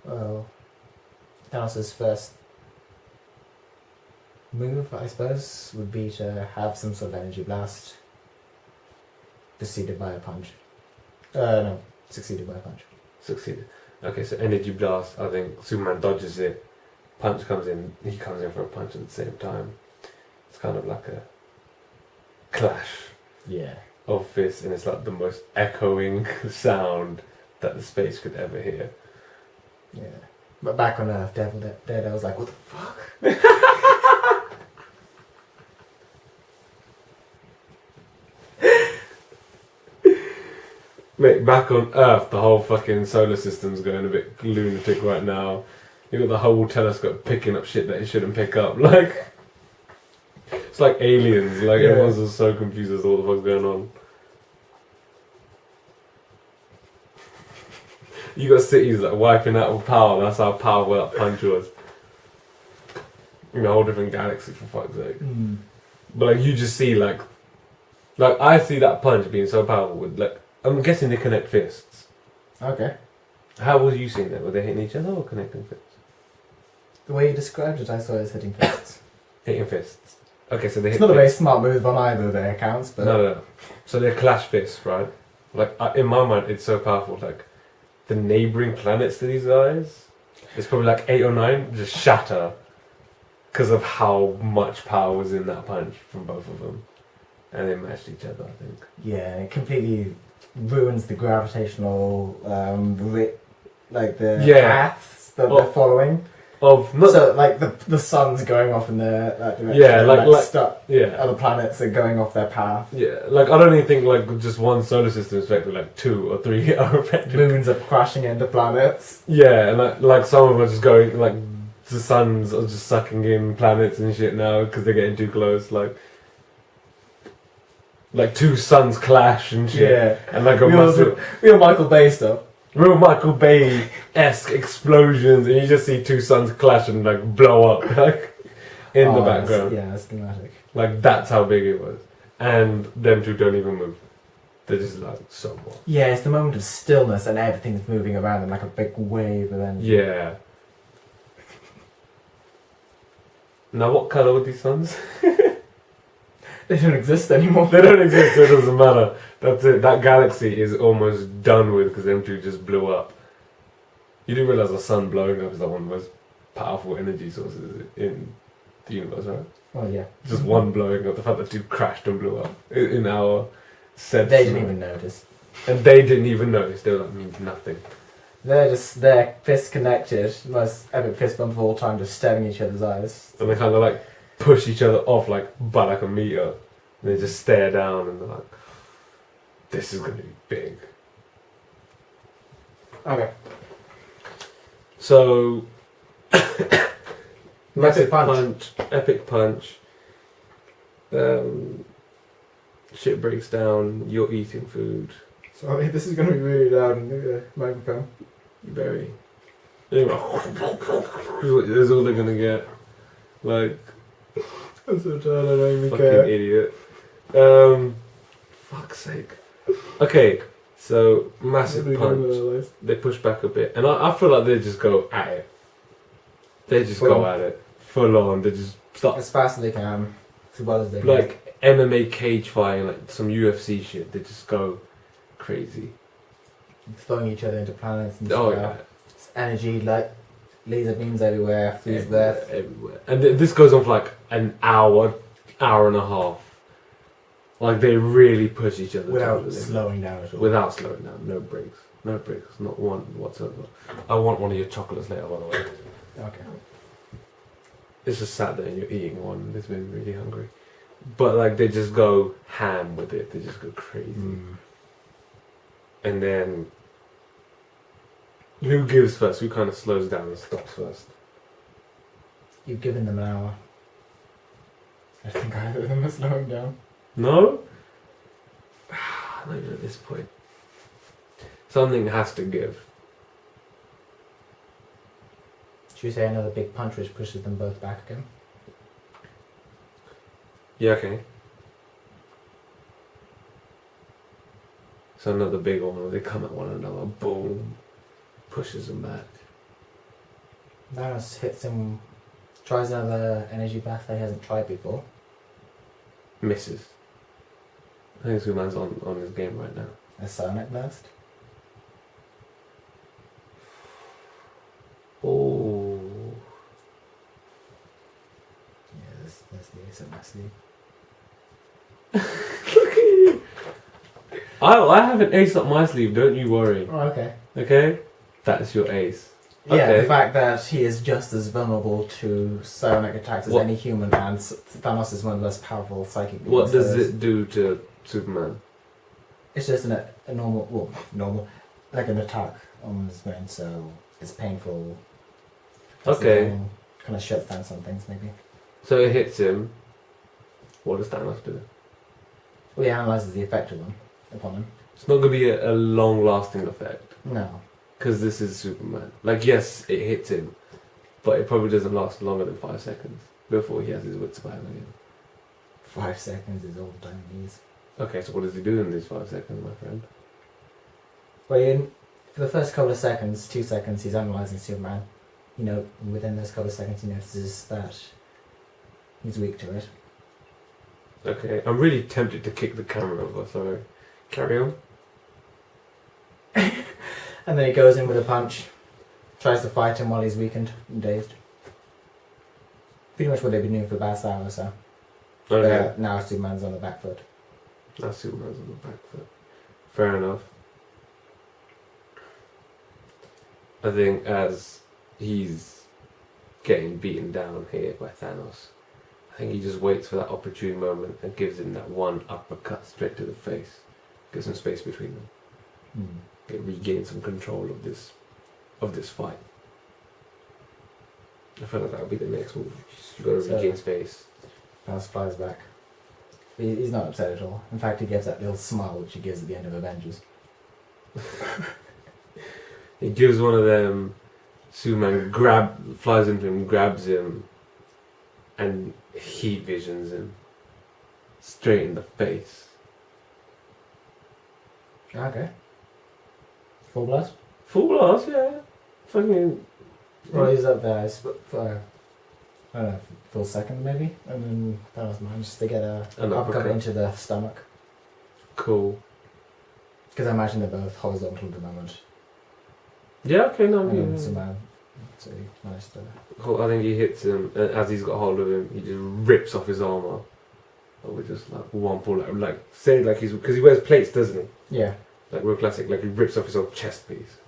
Well, Thanos' first move, I suppose, would be to have some sort of energy blast. Preceded by a punch. No, succeeded by a punch. Succeeded. Okay, so energy blast, I think Superman dodges it. Punch comes in, he comes in for a punch at the same time. It's kind of like a clash Yeah. of fists, and it's like the most echoing sound that the space could ever hear. Yeah. But back on Earth, Dead, I was like, what the fuck? Mate, back on Earth, the whole fucking solar system's going a bit lunatic right now. You got the Hubble telescope picking up shit that it shouldn't pick up. Like, it's like aliens. Like, Yeah. everyone's just so confused as to what the fuck's going on. You got cities like wiping out with power. That's how powerful that punch was. In a whole different galaxy, for fuck's sake. Mm. But like, you just see like I see that punch being so powerful with like, I'm guessing they connect fists. Okay. How was you seeing that? Were they hitting each other or connecting fists? The way you described it, I saw it as hitting fists. Hitting fists. Okay, so they hit It's not a very fists. smart move on either of their accounts, but... No. So they're clash fists, right? Like, in my mind, it's so powerful. Like, the neighbouring planets to these guys, it's probably like 8 or 9, just shatter. Because of how much power was in that punch from both of them. And they matched each other, I think. Yeah, it completely ruins the gravitational, the paths that they're following. So, like, the sun's going off in their direction. Yeah, like stuff. Yeah. Other planets are going off their path. Yeah, like, I don't even think, like, just one solar system is affected, like, 2 or 3 are affected. Moons are crashing into planets. Yeah, and, like some of them are just going, like, the suns are just sucking in planets and shit now because they're getting too close, like 2 suns clash and shit. Yeah. And, like, a real Michael Bay stuff. real Michael Bay-esque explosions, and you just see 2 suns clash and, like, blow up, like, in the background. That's schematic. Like, that's how big it was. And them 2 don't even move. They're just, like, somewhat. Yeah, it's the moment of stillness and everything's moving around them like a big wave of energy. Yeah. Now, what colour were these suns? They don't exist anymore. They don't exist, so it doesn't matter. That's it. That galaxy is almost done with because them two just blew up. You didn't realise the sun blowing up is like one of the most powerful energy sources in the universe, right? Oh yeah. Just one blowing up. The fact that two crashed and blew up in our sense. They didn't even notice. And they didn't even notice. They were like, means nothing. They're just their fists connected, most epic fist bump of all time, just staring each other's eyes. And they kind of like push each other off like by like a meter. And they just stare down and they're like, this is going to be big. Okay. So, massive punch. epic punch. Shit breaks down. You're eating food. Sorry, this is going to be really loud in the microphone. Very. This is all they're gonna get. Like, I'm so tired, I don't even fucking care. idiot. Fuck's sake. Okay, so massive punch. They push back a bit, and I feel like they just go at it. They just go at it full on. They just start As fast as they can, as well as they can. like MMA cage fighting, like some UFC shit. They just go crazy. Throwing each other into planets and Oh stuff. yeah. It's energy, like laser beams everywhere, through there. Everywhere. And this goes on for like an hour, hour and a half. Like they really push each other to the Without limit. slowing down at all. Without slowing down, no breaks, not one whatsoever. I want one of your chocolates later, by the way. Okay. It's just sat there and you're eating one. It's been really hungry, but like they just go ham with it. They just go crazy, and then who gives first? Who kind of slows down and stops first? You've given them an hour. I think either of them are slowing down. No? Not even at this point. Something has to give. Should we say another big punch which pushes them both back again? Yeah, okay. So another big one where they come at one another, boom, pushes them back. Thanos hits him, tries another energy blast that he hasn't tried before. Misses. I think Superman's on his game right now. A sonic blast. Oh. Yeah, that's the ace up my sleeve. Look at you. I have an ace up my sleeve, don't you worry. Oh, okay. Okay? That's your ace. Yeah, Okay. the fact that he is just as vulnerable to psionic attacks as What- any human, and Thanos is one of the most powerful psychic beings. What does there is. it do to Superman? It's just a normal, well, normal, like an attack on his brain, so it's painful. Okay. Kind of shuts down some things, maybe. So it hits him. What does Thanos do? Well, he analyzes the effect of them upon him. It's not going to be a long-lasting effect. No. Because this is Superman. Like, yes, it hits him. But it probably doesn't last longer than 5 seconds. Before he has his wits about him again. 5 seconds is all the time he needs. Okay, so what does he do in these 5 seconds, my friend? Well, for the first couple of seconds, 2 seconds, he's analysing Superman. You know, within those couple of seconds, he notices that he's weak to it. Okay, I'm really tempted to kick the camera over, so carry on. And then he goes in with a punch, tries to fight him while he's weakened and dazed. Pretty much what they've been doing for the past hour or so. Okay, Now Superman's on the back foot. now Superman's on the back foot. Fair enough. I think as he's getting beaten down here by Thanos, I think he just waits for that opportune moment and gives him that one uppercut straight to the face. Gives him space between them. Regain some control of this fight. I feel like that would be the next move. You gotta So- regain space. Thanos flies back. He's not upset at all. In fact, he gives that little smile which he gives at the end of Avengers. He gives one of them. Superman flies into him, grabs him, and heat visions him straight in the face. Okay. Full blast? Full blast, yeah. Fucking. Well, he's up there. I don't know, full second maybe, and then Thanos manages to get a An uppercut uppercut. into the stomach. Cool. Because I imagine they're both horizontal at the moment. Yeah, okay, no, And then yeah. Superman, so he managed to. Cool. I think he hits him, and as he's got hold of him, he just rips off his armor. And we just like one pull, like say like he's because he wears plates, doesn't he? Yeah. Like real classic, like he rips off his own chest piece,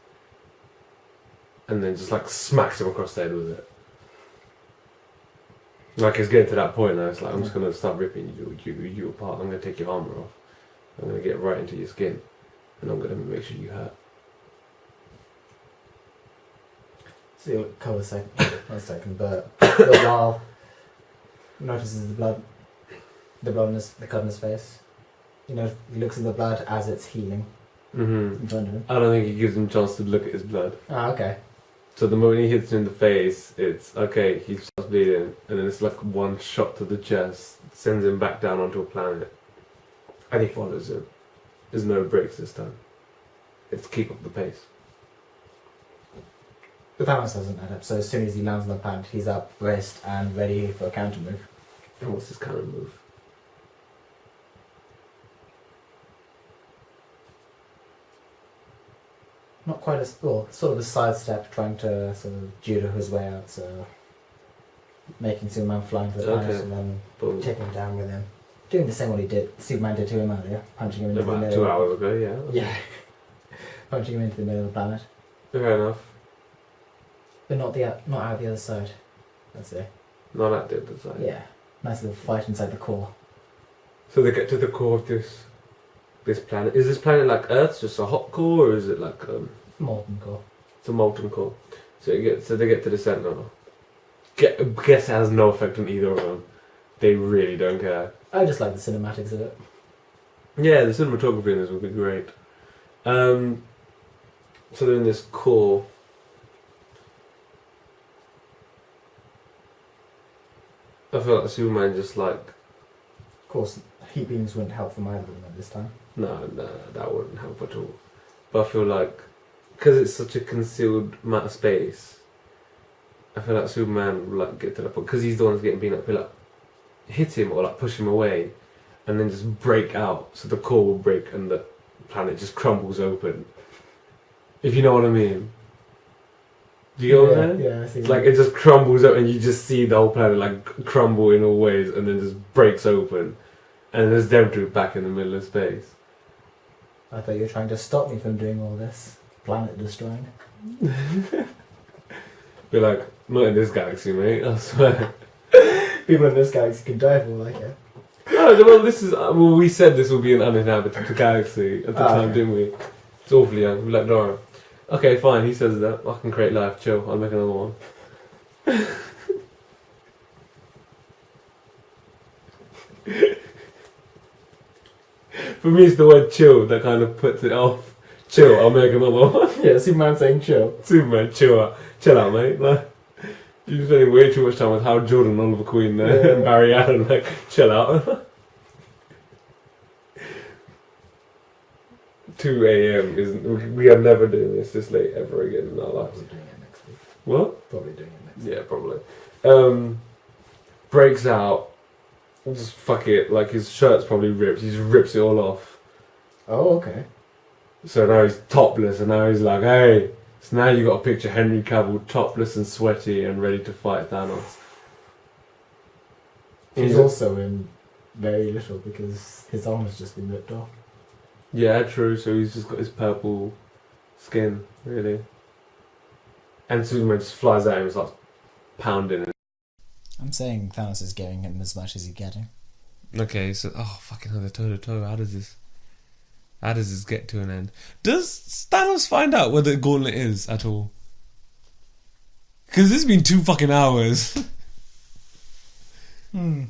and then just like smacks him across the head with it. Like it's getting to that point now. It's like I'm just gonna start ripping you apart. I'm gonna take your armor off. I'm gonna get right into your skin, and I'm gonna make sure you hurt. So you'll cover a second, 1 second, but while notices the blood in the cut in his face. You know, he looks at the blood as it's healing in front of him. I don't think he gives him a chance to look at his blood. Ah, okay. So the moment he hits him in the face, it's okay, he starts bleeding, and then it's like one shot to the chest, sends him back down onto a planet, and he follows him. There's no breaks this time. It's keep up the pace. But Thanos doesn't add up, so as soon as he lands on the planet, he's up, braced, and ready for a counter move. And what's his kind of move? Not quite a sort of a sidestep, trying to sort of judo his way out, so making Superman fly into the planet Okay. and then Boom. taking him down with him. Doing the same what he did, Superman did to him earlier, punching him into the About middle. 2 hours ago, yeah. Yeah. Punching him into the middle of the planet. Fair enough. But not out the other side, I'd say. Not at the other side. Yeah. Nice little fight inside the core. So they get to the core of this planet. Is this planet like Earth's just a hot core, or is it like Molten core. it's a molten core? So they get to the center. Guess it has no effect on either of them. They really don't care. I just like the cinematics of it. Yeah, the cinematography in this would be great. So they're in this core. I feel like Superman just like Of course, heat beams wouldn't help them either of them at this time. no, that wouldn't help at all. But I feel like because it's such a concealed amount of space, I feel like Superman would like get to that point because he's the one that's getting beaten up. He'll like hit him or like push him away, and then just break out. So the core will break and the planet just crumbles open. If you know what I mean. Do you get what I'm saying? Yeah, I see. It's like it just crumbles up and you just see the whole planet like crumble in all ways and then just breaks open. And there's them two back in the middle of space. I thought you were trying to stop me from doing all this. Planet destroying. Be like, not in this galaxy, mate, I swear. People in this galaxy can die for all I care. No, well, this is. Well, we said this would be an uninhabited galaxy at the time, Okay. didn't we? It's awfully young. We're like Dora. Okay, fine. He says that. I can create life. Chill. I'll make another one. For me, it's the word "chill" that kind of puts it off. Chill. I'll make another one. Yeah, Superman saying chill. Superman, chill out, mate. Like, you're spending way too much time with Howard Jordan and Oliver Queen there, Yeah. and Barry Allen. Like, chill out. 2 a.m. is we are never doing this late ever again in our lives. Probably doing it next week. What? Probably doing it next week. Yeah, probably. Breaks out. Just fuck it. Like his shirt's probably ripped. He just rips it all off. Oh, okay. So now he's topless, and now he's like, hey. So now you got to picture Henry Cavill topless and sweaty and ready to fight Thanos. He's also in very little because his arm has just been ripped off. Yeah, true. So he's just got his purple skin, really. And Superman just flies at him and starts pounding. I'm saying Thanos is giving him as much as he's getting. Okay, so fucking hell, they're toe to toe. How does this get to an end? Does Thanos find out where the gauntlet is at all? Because it's been 2 fucking hours. Because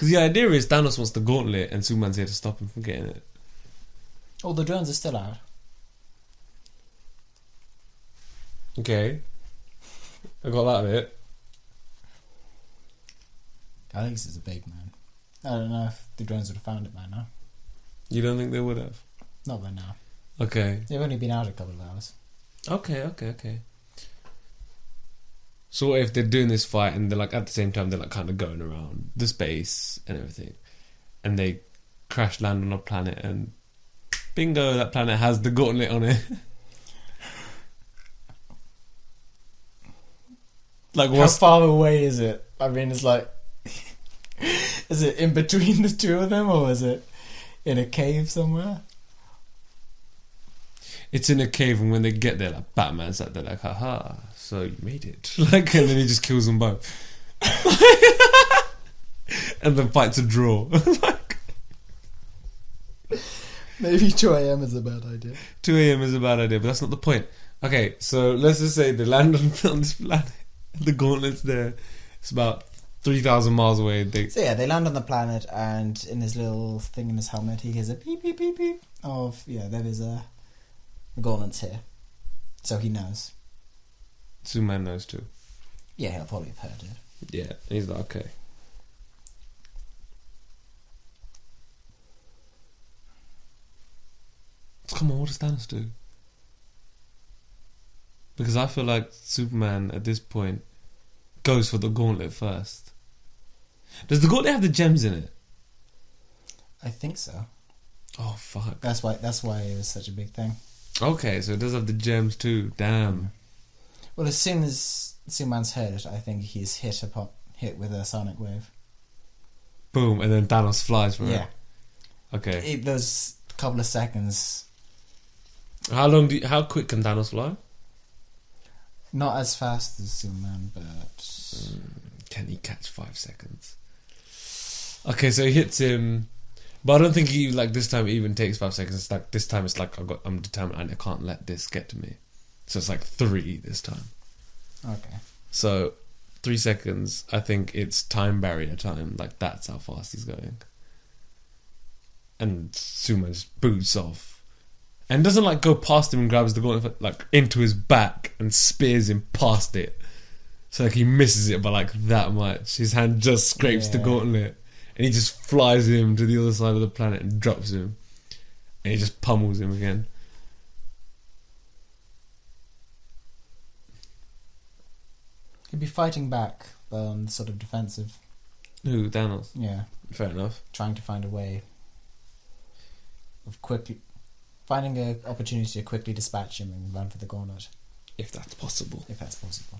the idea is Thanos wants the gauntlet and Superman's here to stop him from getting it. Oh, the drones are still out. Okay. I got that bit. I think this is a big man. I don't know if the drones would have found it by now. You don't think they would have? Not by now. Okay. They've only been out a couple of hours. Okay. So what if they're doing this fight and they're like at the same time they're like kind of going around the space and everything, and they crash land on a planet and bingo, that planet has the gauntlet on it. Like How far away is it? I mean, it's like, is it in between the two of them, or is it in a cave somewhere? It's in a cave, and when they get there, like Batman's like, they're like, haha, so you made it. Like, and then he just kills them both. And the fight's a draw. Like, Maybe 2 a.m. is a bad idea. 2 a.m. is a bad idea, but that's not the point. Okay, so let's just say they land on this planet. The gauntlet's there. It's about 3,000 miles away. So yeah, they land on the planet, and in his little thing in his helmet, he hears a beep beep beep beep of there is the gauntlet's here, so he knows. Superman knows too. Yeah, he'll probably have heard it. Yeah, he's like, okay. Come on, what does Thanos do? Because I feel like Superman at this point goes for the gauntlet first. Does the gauntlet have the gems in it? I think so. Oh fuck! That's why it was such a big thing. Okay, so it does have the gems too. Damn. Well, as soon as Superman's heard it, I think he's hit with a sonic wave. Boom, and then Thanos flies for it. Yeah. Okay. Those couple of seconds. How quick can Thanos fly? Not as fast as Superman, but Can he catch 5 seconds? Okay, so he hits him, but I don't think he this time it even takes 5 seconds. It's like this time it's like I'm determined and I can't let this get to me. So it's like 3 this time. okay. So 3 seconds. I think it's time barrier time. Like that's how fast he's going. And Superman just boots off. And doesn't go past him and grabs the gauntlet into his back and spears him past it. So he misses it by that much. His hand just scrapes the gauntlet. And he just flies him to the other side of the planet and drops him. And he just pummels him again. He'd be fighting back, but on sort of defensive. Who? Thanos? Yeah. Fair enough. Trying to find a way of finding an opportunity to quickly dispatch him and run for the gauntlet. If that's possible. If that's possible.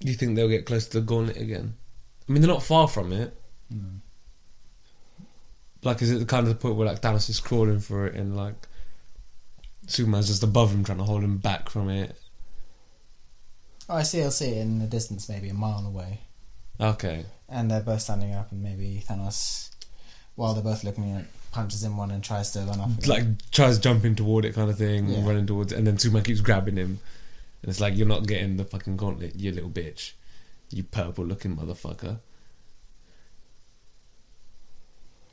Do you think they'll get close to the gauntlet again? I mean, they're not far from it. Mm. Is it the kind of the point where Thanos is crawling for it and Superman's just above him trying to hold him back from it? Oh, I'll see it in the distance, maybe a mile away. Okay. And they're both standing up, and maybe Thanos, while they're both looking at, punches in one and tries to run off again. Tries jumping toward it kind of thing, Yeah. running towards it, and then Superman keeps grabbing him. And it's you're not getting the fucking gauntlet, you little bitch. You purple looking motherfucker.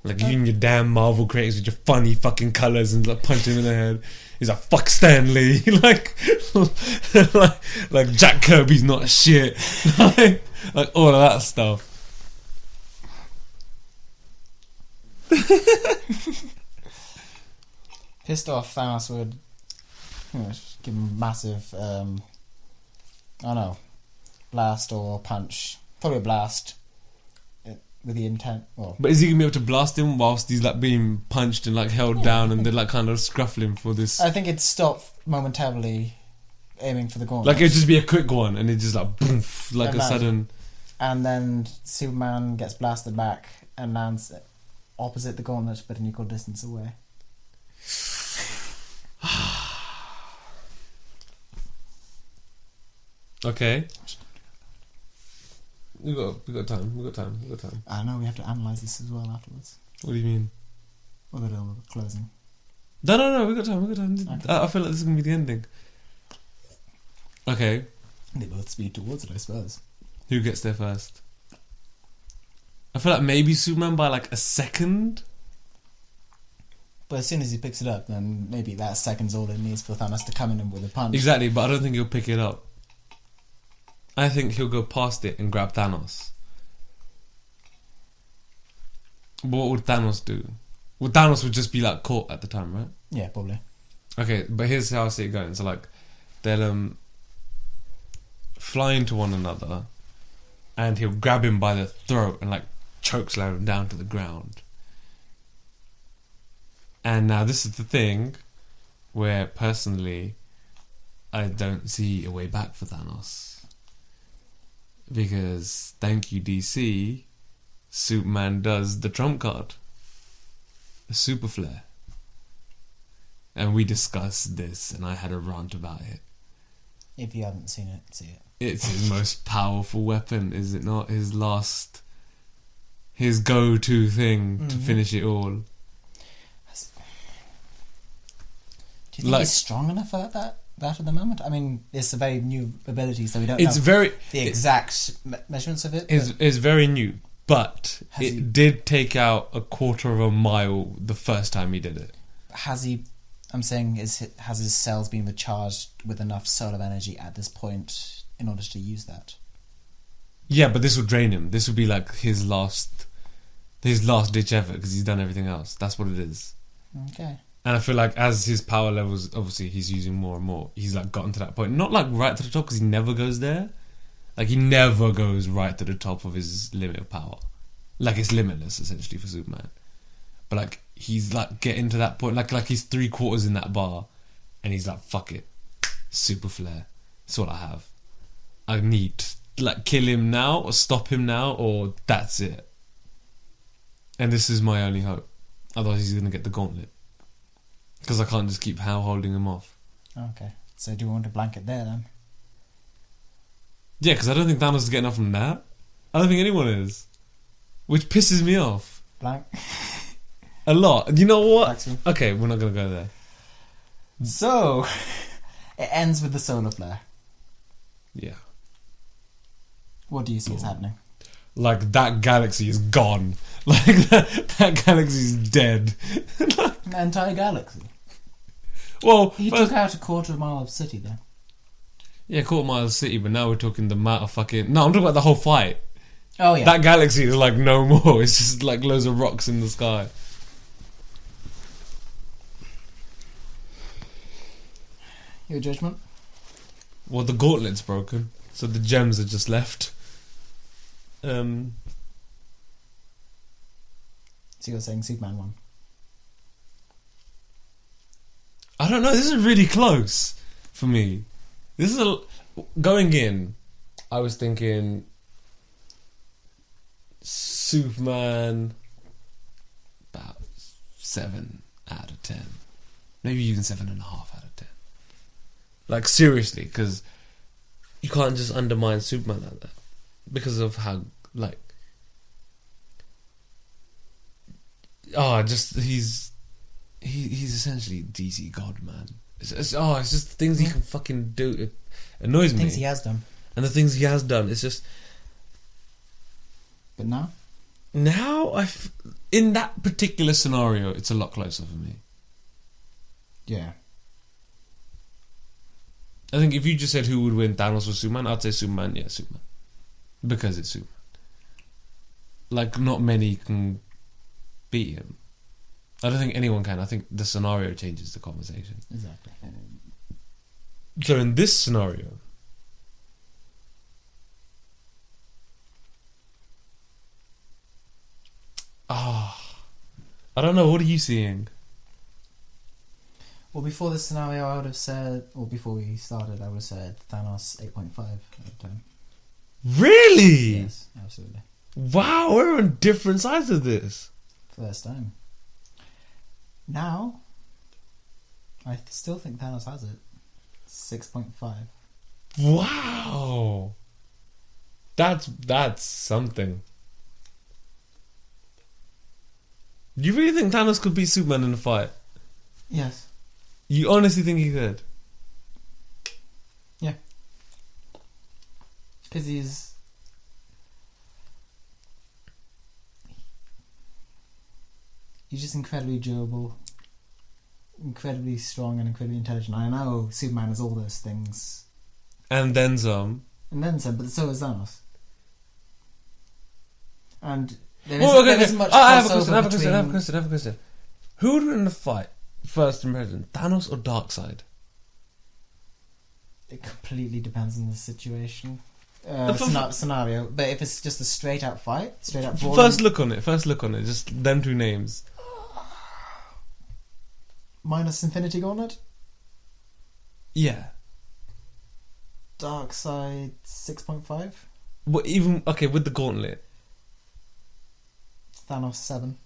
You and your damn Marvel creators with your funny fucking colours and punch him in the head. He's like, fuck Stan Lee. like Jack Kirby's not shit. like all of that stuff. Pissed off, Thanos would give him a massive, blast or punch. Probably a blast. With the intent. Well, but is he gonna be able to blast him whilst he's being punched and held down and they're kind of scruffling for this? I think it'd stop momentarily aiming for the gauntlet. It'd just be a quick one and it just boof, a sudden. And then Superman gets blasted back and lands opposite the gauntlet but an equal distance away. Okay. We got time. I know, we have to analyse this as well afterwards. What do you mean? Or the little closing. No, we got time. Okay. I feel like this is going to be the ending. Okay. They both speed towards it, I suppose. Who gets there first? I feel like maybe Superman by a second. But as soon as he picks it up, then maybe that second's all it needs for Thanos to come in with a punch. Exactly, but I don't think he'll pick it up. I think he'll go past it and grab Thanos. What would Thanos do? Well, Thanos would just be caught at the time, right? Yeah, probably. Okay, but here's how I see it going. So they'll fly into one another, and he'll grab him by the throat and like chokeslam him down to the ground. And now this is the thing where personally I don't see a way back for Thanos, because thank you DC, Superman does the trump card, the super flare. And we discussed this, and I had a rant about it. If you haven't seen it, see it. It's his most powerful weapon, is it not? His go-to thing to finish it all. Do you think he's strong enough at that at the moment? I mean, it's a very new ability, so we don't know the exact measurements of it. It's very new, but it did take out a quarter of a mile the first time he did it. Has he... I'm saying, has his cells been recharged with enough solar energy at this point in order to use that? Yeah, but this would drain him. This would be like his last ditch effort, because he's done everything else. That's what it is. Okay. And I feel like as his power levels, obviously he's using more and more, he's like gotten to that point. Not like right to the top, because he never goes there. Like he never goes right to the top of his limit of power. Like it's limitless essentially for Superman. But like he's like getting to that point, like he's 3/4 in that bar, and he's like, fuck it, super flare. That's all I have. I need to like kill him now or stop him now, or that's it. And this is my only hope. Otherwise he's gonna get the gauntlet, because I can't just keep holding him off. Okay, so do we want to blanket there then? Yeah, because I don't think Thanos is getting off from that. I don't think anyone is, which pisses me off. Blank. A lot. You know what? Okay, we're not going to go there. So, it ends with the solar flare. Yeah. What do you see is happening? Like, that galaxy is gone. Like, that galaxy is dead. The entire galaxy? Well, he took out a quarter of a mile of city then. Yeah, quarter mile of city, but now we're talking the amount of fucking... No, I'm talking about the whole fight. Oh, yeah. That galaxy is like no more. It's just like loads of rocks in the sky. Your judgment? Well, the gauntlet's broken, so the gems are just left. So you're saying Superman won? I don't know. This is really close for me. This is going in. I was thinking Superman about 7 out of 10, maybe even 7.5 out of 10. Like seriously, because you can't just undermine Superman like that because of how like he's essentially DC God, man. It's just the things he can fucking do. It annoys me. The things he has done. And the things he has done, it's just... But now? Now, in that particular scenario, it's a lot closer for me. Yeah. I think if you just said who would win, Thanos or Superman, I'd say Superman, yeah, Superman. Because it's Superman. Like, not many can beat him. I don't think anyone can. I think the scenario changes the conversation. Exactly. So in this scenario, I don't know. What are you seeing? Well, before this scenario, I would have said, or before we started, I would have said Thanos 8.5 out of 10. Really? Yes, absolutely. Wow, we're on different sides of this. First time. Now, I still think Thanos has it. 6.5. Wow. That's something. Do you really think Thanos could beat Superman in a fight? Yes. You honestly think he could? Yeah. Because he's just incredibly durable, incredibly strong, and incredibly intelligent. I know Superman has all those things. And then some. And then some, but so is Thanos. And there isn't much I have a question. Who would win the fight? First impression, Thanos or Darkseid? It completely depends on the situation. F- Scenario. But if it's just a straight out fight, straight out brawl. First look on it. Just them two names. Minus Infinity Gauntlet. Yeah. Dark Side 6.5. But even okay with the gauntlet. Thanos 7.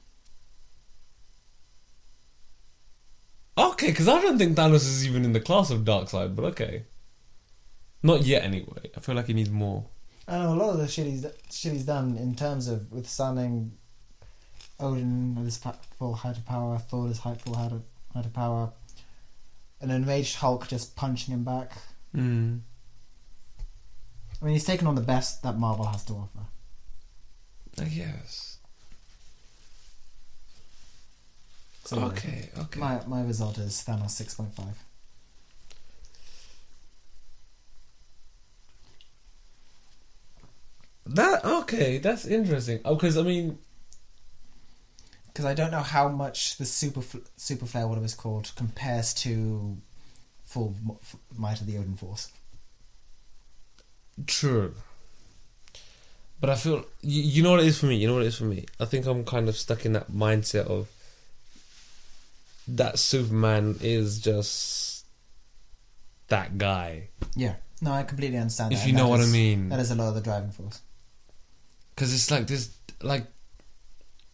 Okay, because I don't think Thanos is even in the class of Darkseid, but okay. Not yet, anyway. I feel like he needs more. I know a lot of the shit he's done in terms of withstanding Odin at his full height of power, Thor at his full height of power, an enraged Hulk just punching him back. Mm. I mean, he's taken on the best that Marvel has to offer. I guess. So okay. My result is Thanos 6.5. That's interesting. Oh, because I mean, because I don't know how much the super flare, whatever it's called, compares to full might of the Odin Force. true. But I feel you know what it is for me. I think I'm kind of stuck in that mindset of that Superman is just that guy. Yeah, no, I completely understand. If that, you know what I mean. That is a lot of the driving force. Because it's like this, like,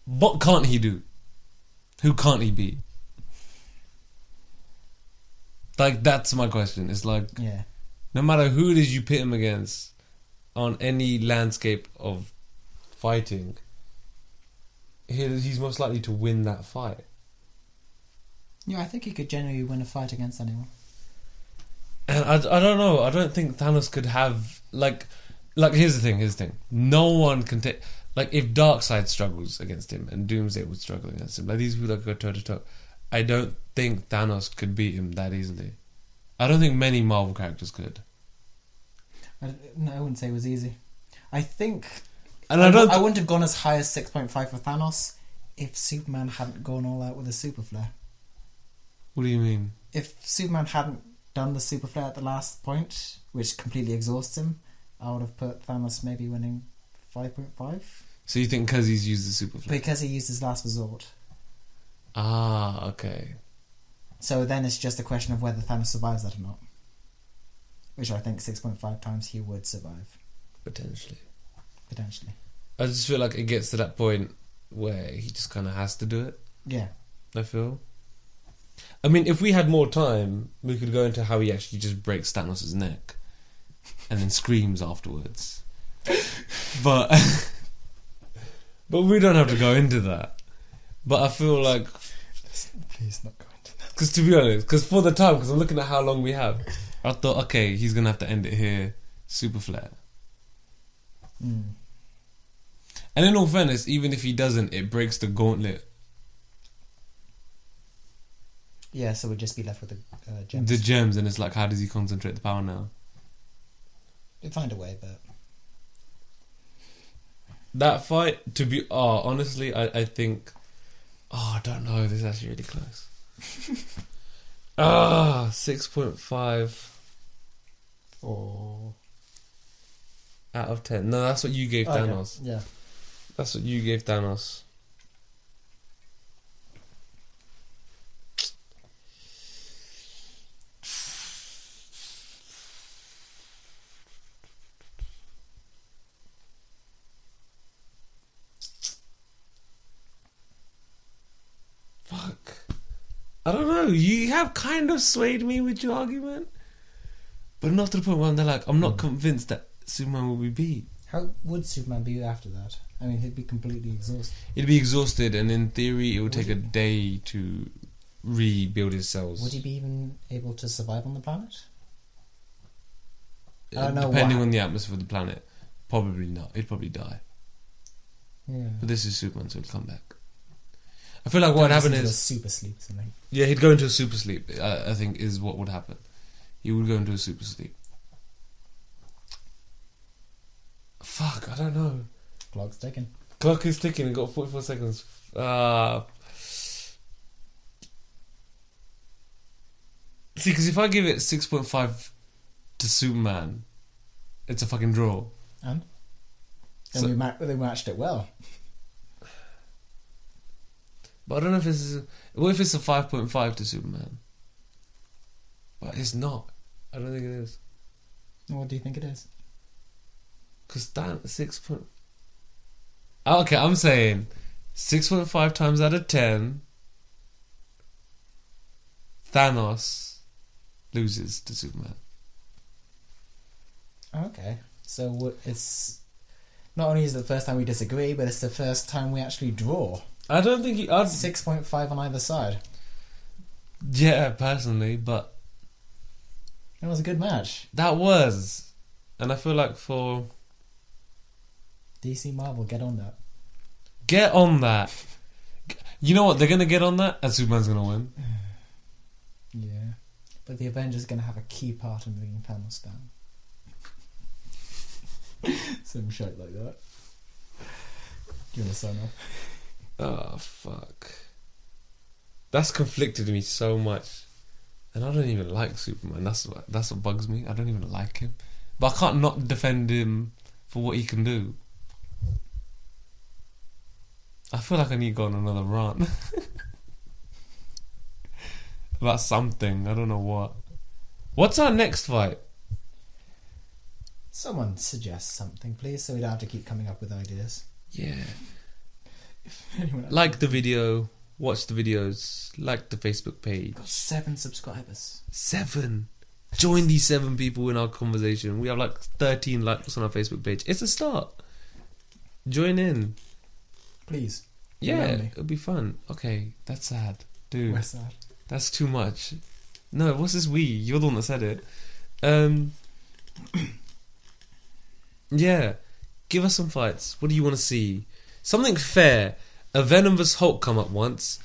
what can't he do? Who can't he be? Like, that's my question. It's like, Yeah. no matter who it is you pit him against on any landscape of fighting, he's most likely to win that fight. Yeah, I think he could genuinely win a fight against anyone. And I don't know. I don't think Thanos could have like here's the thing. No one can take like if Darkseid struggles against him and Doomsday would struggle against him. Like these people that go toe to toe. I don't think Thanos could beat him that easily. I don't think many Marvel characters could. No, I wouldn't say it was easy. I think, And I wouldn't have gone as high as 6.5 for Thanos if Superman hadn't gone all out with a super flare. What do you mean? If Superman hadn't done the super flare at the last point, which completely exhausts him, I would have put Thanos maybe winning 5.5. So you think because he's used the super flare? Because he used his last resort. Ah, okay. So then it's just a question of whether Thanos survives that or not. Which I think 6.5 times he would survive. Potentially. I just feel like it gets to that point where he just kind of has to do it. Yeah. I feel. I mean, if we had more time, we could go into how he actually just breaks Thanos' neck and then screams afterwards. But we don't have to go into that. But I feel like... Please not go into that. Because to be honest, because for the time, because I'm looking at how long we have, I thought, okay, he's going to have to end it here, super flare. Mm. And in all fairness, even if he doesn't, it breaks the gauntlet. Yeah, so we'd just be left with the gems. The gems, and it's like, how does he concentrate the power now? They'd find a way, but... That fight, to be... Oh, honestly, I think... Oh, I don't know. This is actually really close. 6.5. Oh. Out of 10. No, that's what you gave Thanos. Okay. Yeah. That's what you gave Thanos. Fuck. I don't know. You have kind of swayed me with your argument, but not to the point where I'm like, I'm not convinced that Superman will be beat. How would Superman be after that? I mean, he'd be completely exhausted. He'd be exhausted, and in theory, it would take a day to rebuild his cells. Would he be even able to survive on the planet? I don't know. Depending on the atmosphere of the planet, probably not. He'd probably die. Yeah. But this is Superman, so he'll come back. I feel like what would happen is super sleep or something. Yeah, he'd go into a super sleep. I think is what would happen. He would go into a super sleep. Fuck, I don't know. Clock's ticking. Clock is ticking. Got 44 seconds. See, because if I give it 6.5 to Superman, it's a fucking draw. And So- they matched it well. But I don't know if it's... What if it's a 5.5 to Superman? But it's not. I don't think it is. What do you think it is? Because that 6. Okay, I'm saying 6.5 times out of 10, Thanos loses to Superman. Okay, so it's not only is it the first time we disagree, but it's the first time we actually draw. I don't think he... 6.5 on either side. Yeah, personally, but It was a good match. that was... And I feel like for... DC Marvel, get on that. Get on that. You know what? They're going to get on that and Superman's going to win. Yeah. But the Avengers are going to have a key part in bringing Thanos down. Some shit like that. Do you want to sign off? Oh, fuck. That's conflicted me so much. And I don't even like Superman. That's what bugs me. I don't even like him. But I can't not defend him for what he can do. I feel like I need to go on another rant. About something. I don't know what. What's our next fight? Someone suggest something, please, so we don't have to keep coming up with ideas. Yeah. Anyone else? Like the video. Watch the videos. Like the Facebook page. Got 7 subscribers. 7. Join these 7 people in our conversation. We have like 13 likes on our Facebook page. It's a start. Join in. Please. Yeah, Email me. it'll be fun. Okay, that's sad. Dude, We're sad. that's too much. No, what's this we? You're the one that said it. Yeah. Give us some fights. What do you want to see? Something fair. A Venom vs Hulk come up once,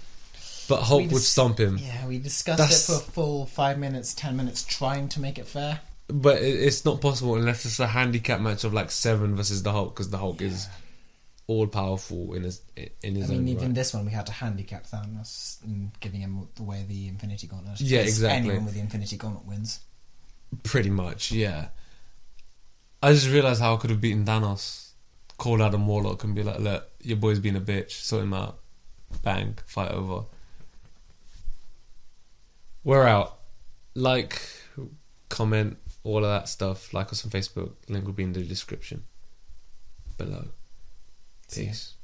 but Hulk would stomp him. Yeah, we discussed That's- it for a full 5 minutes, 10 minutes, trying to make it fair. But it's not possible unless it's a handicap match of like 7 versus the Hulk, because the Hulk is all powerful in his own Even right. this one, we had to handicap Thanos and giving him the way the Infinity Gauntlet. Yeah, Because exactly. Anyone with the Infinity Gauntlet wins. Pretty much, yeah. I just realised how I could have beaten Thanos. Called Adam Warlock and be like, look, your boy's being a bitch, sort him out. Bang, fight over. We're out. Like, comment, all of that stuff. Like us on Facebook. Link will be in the description below. See ya. Peace.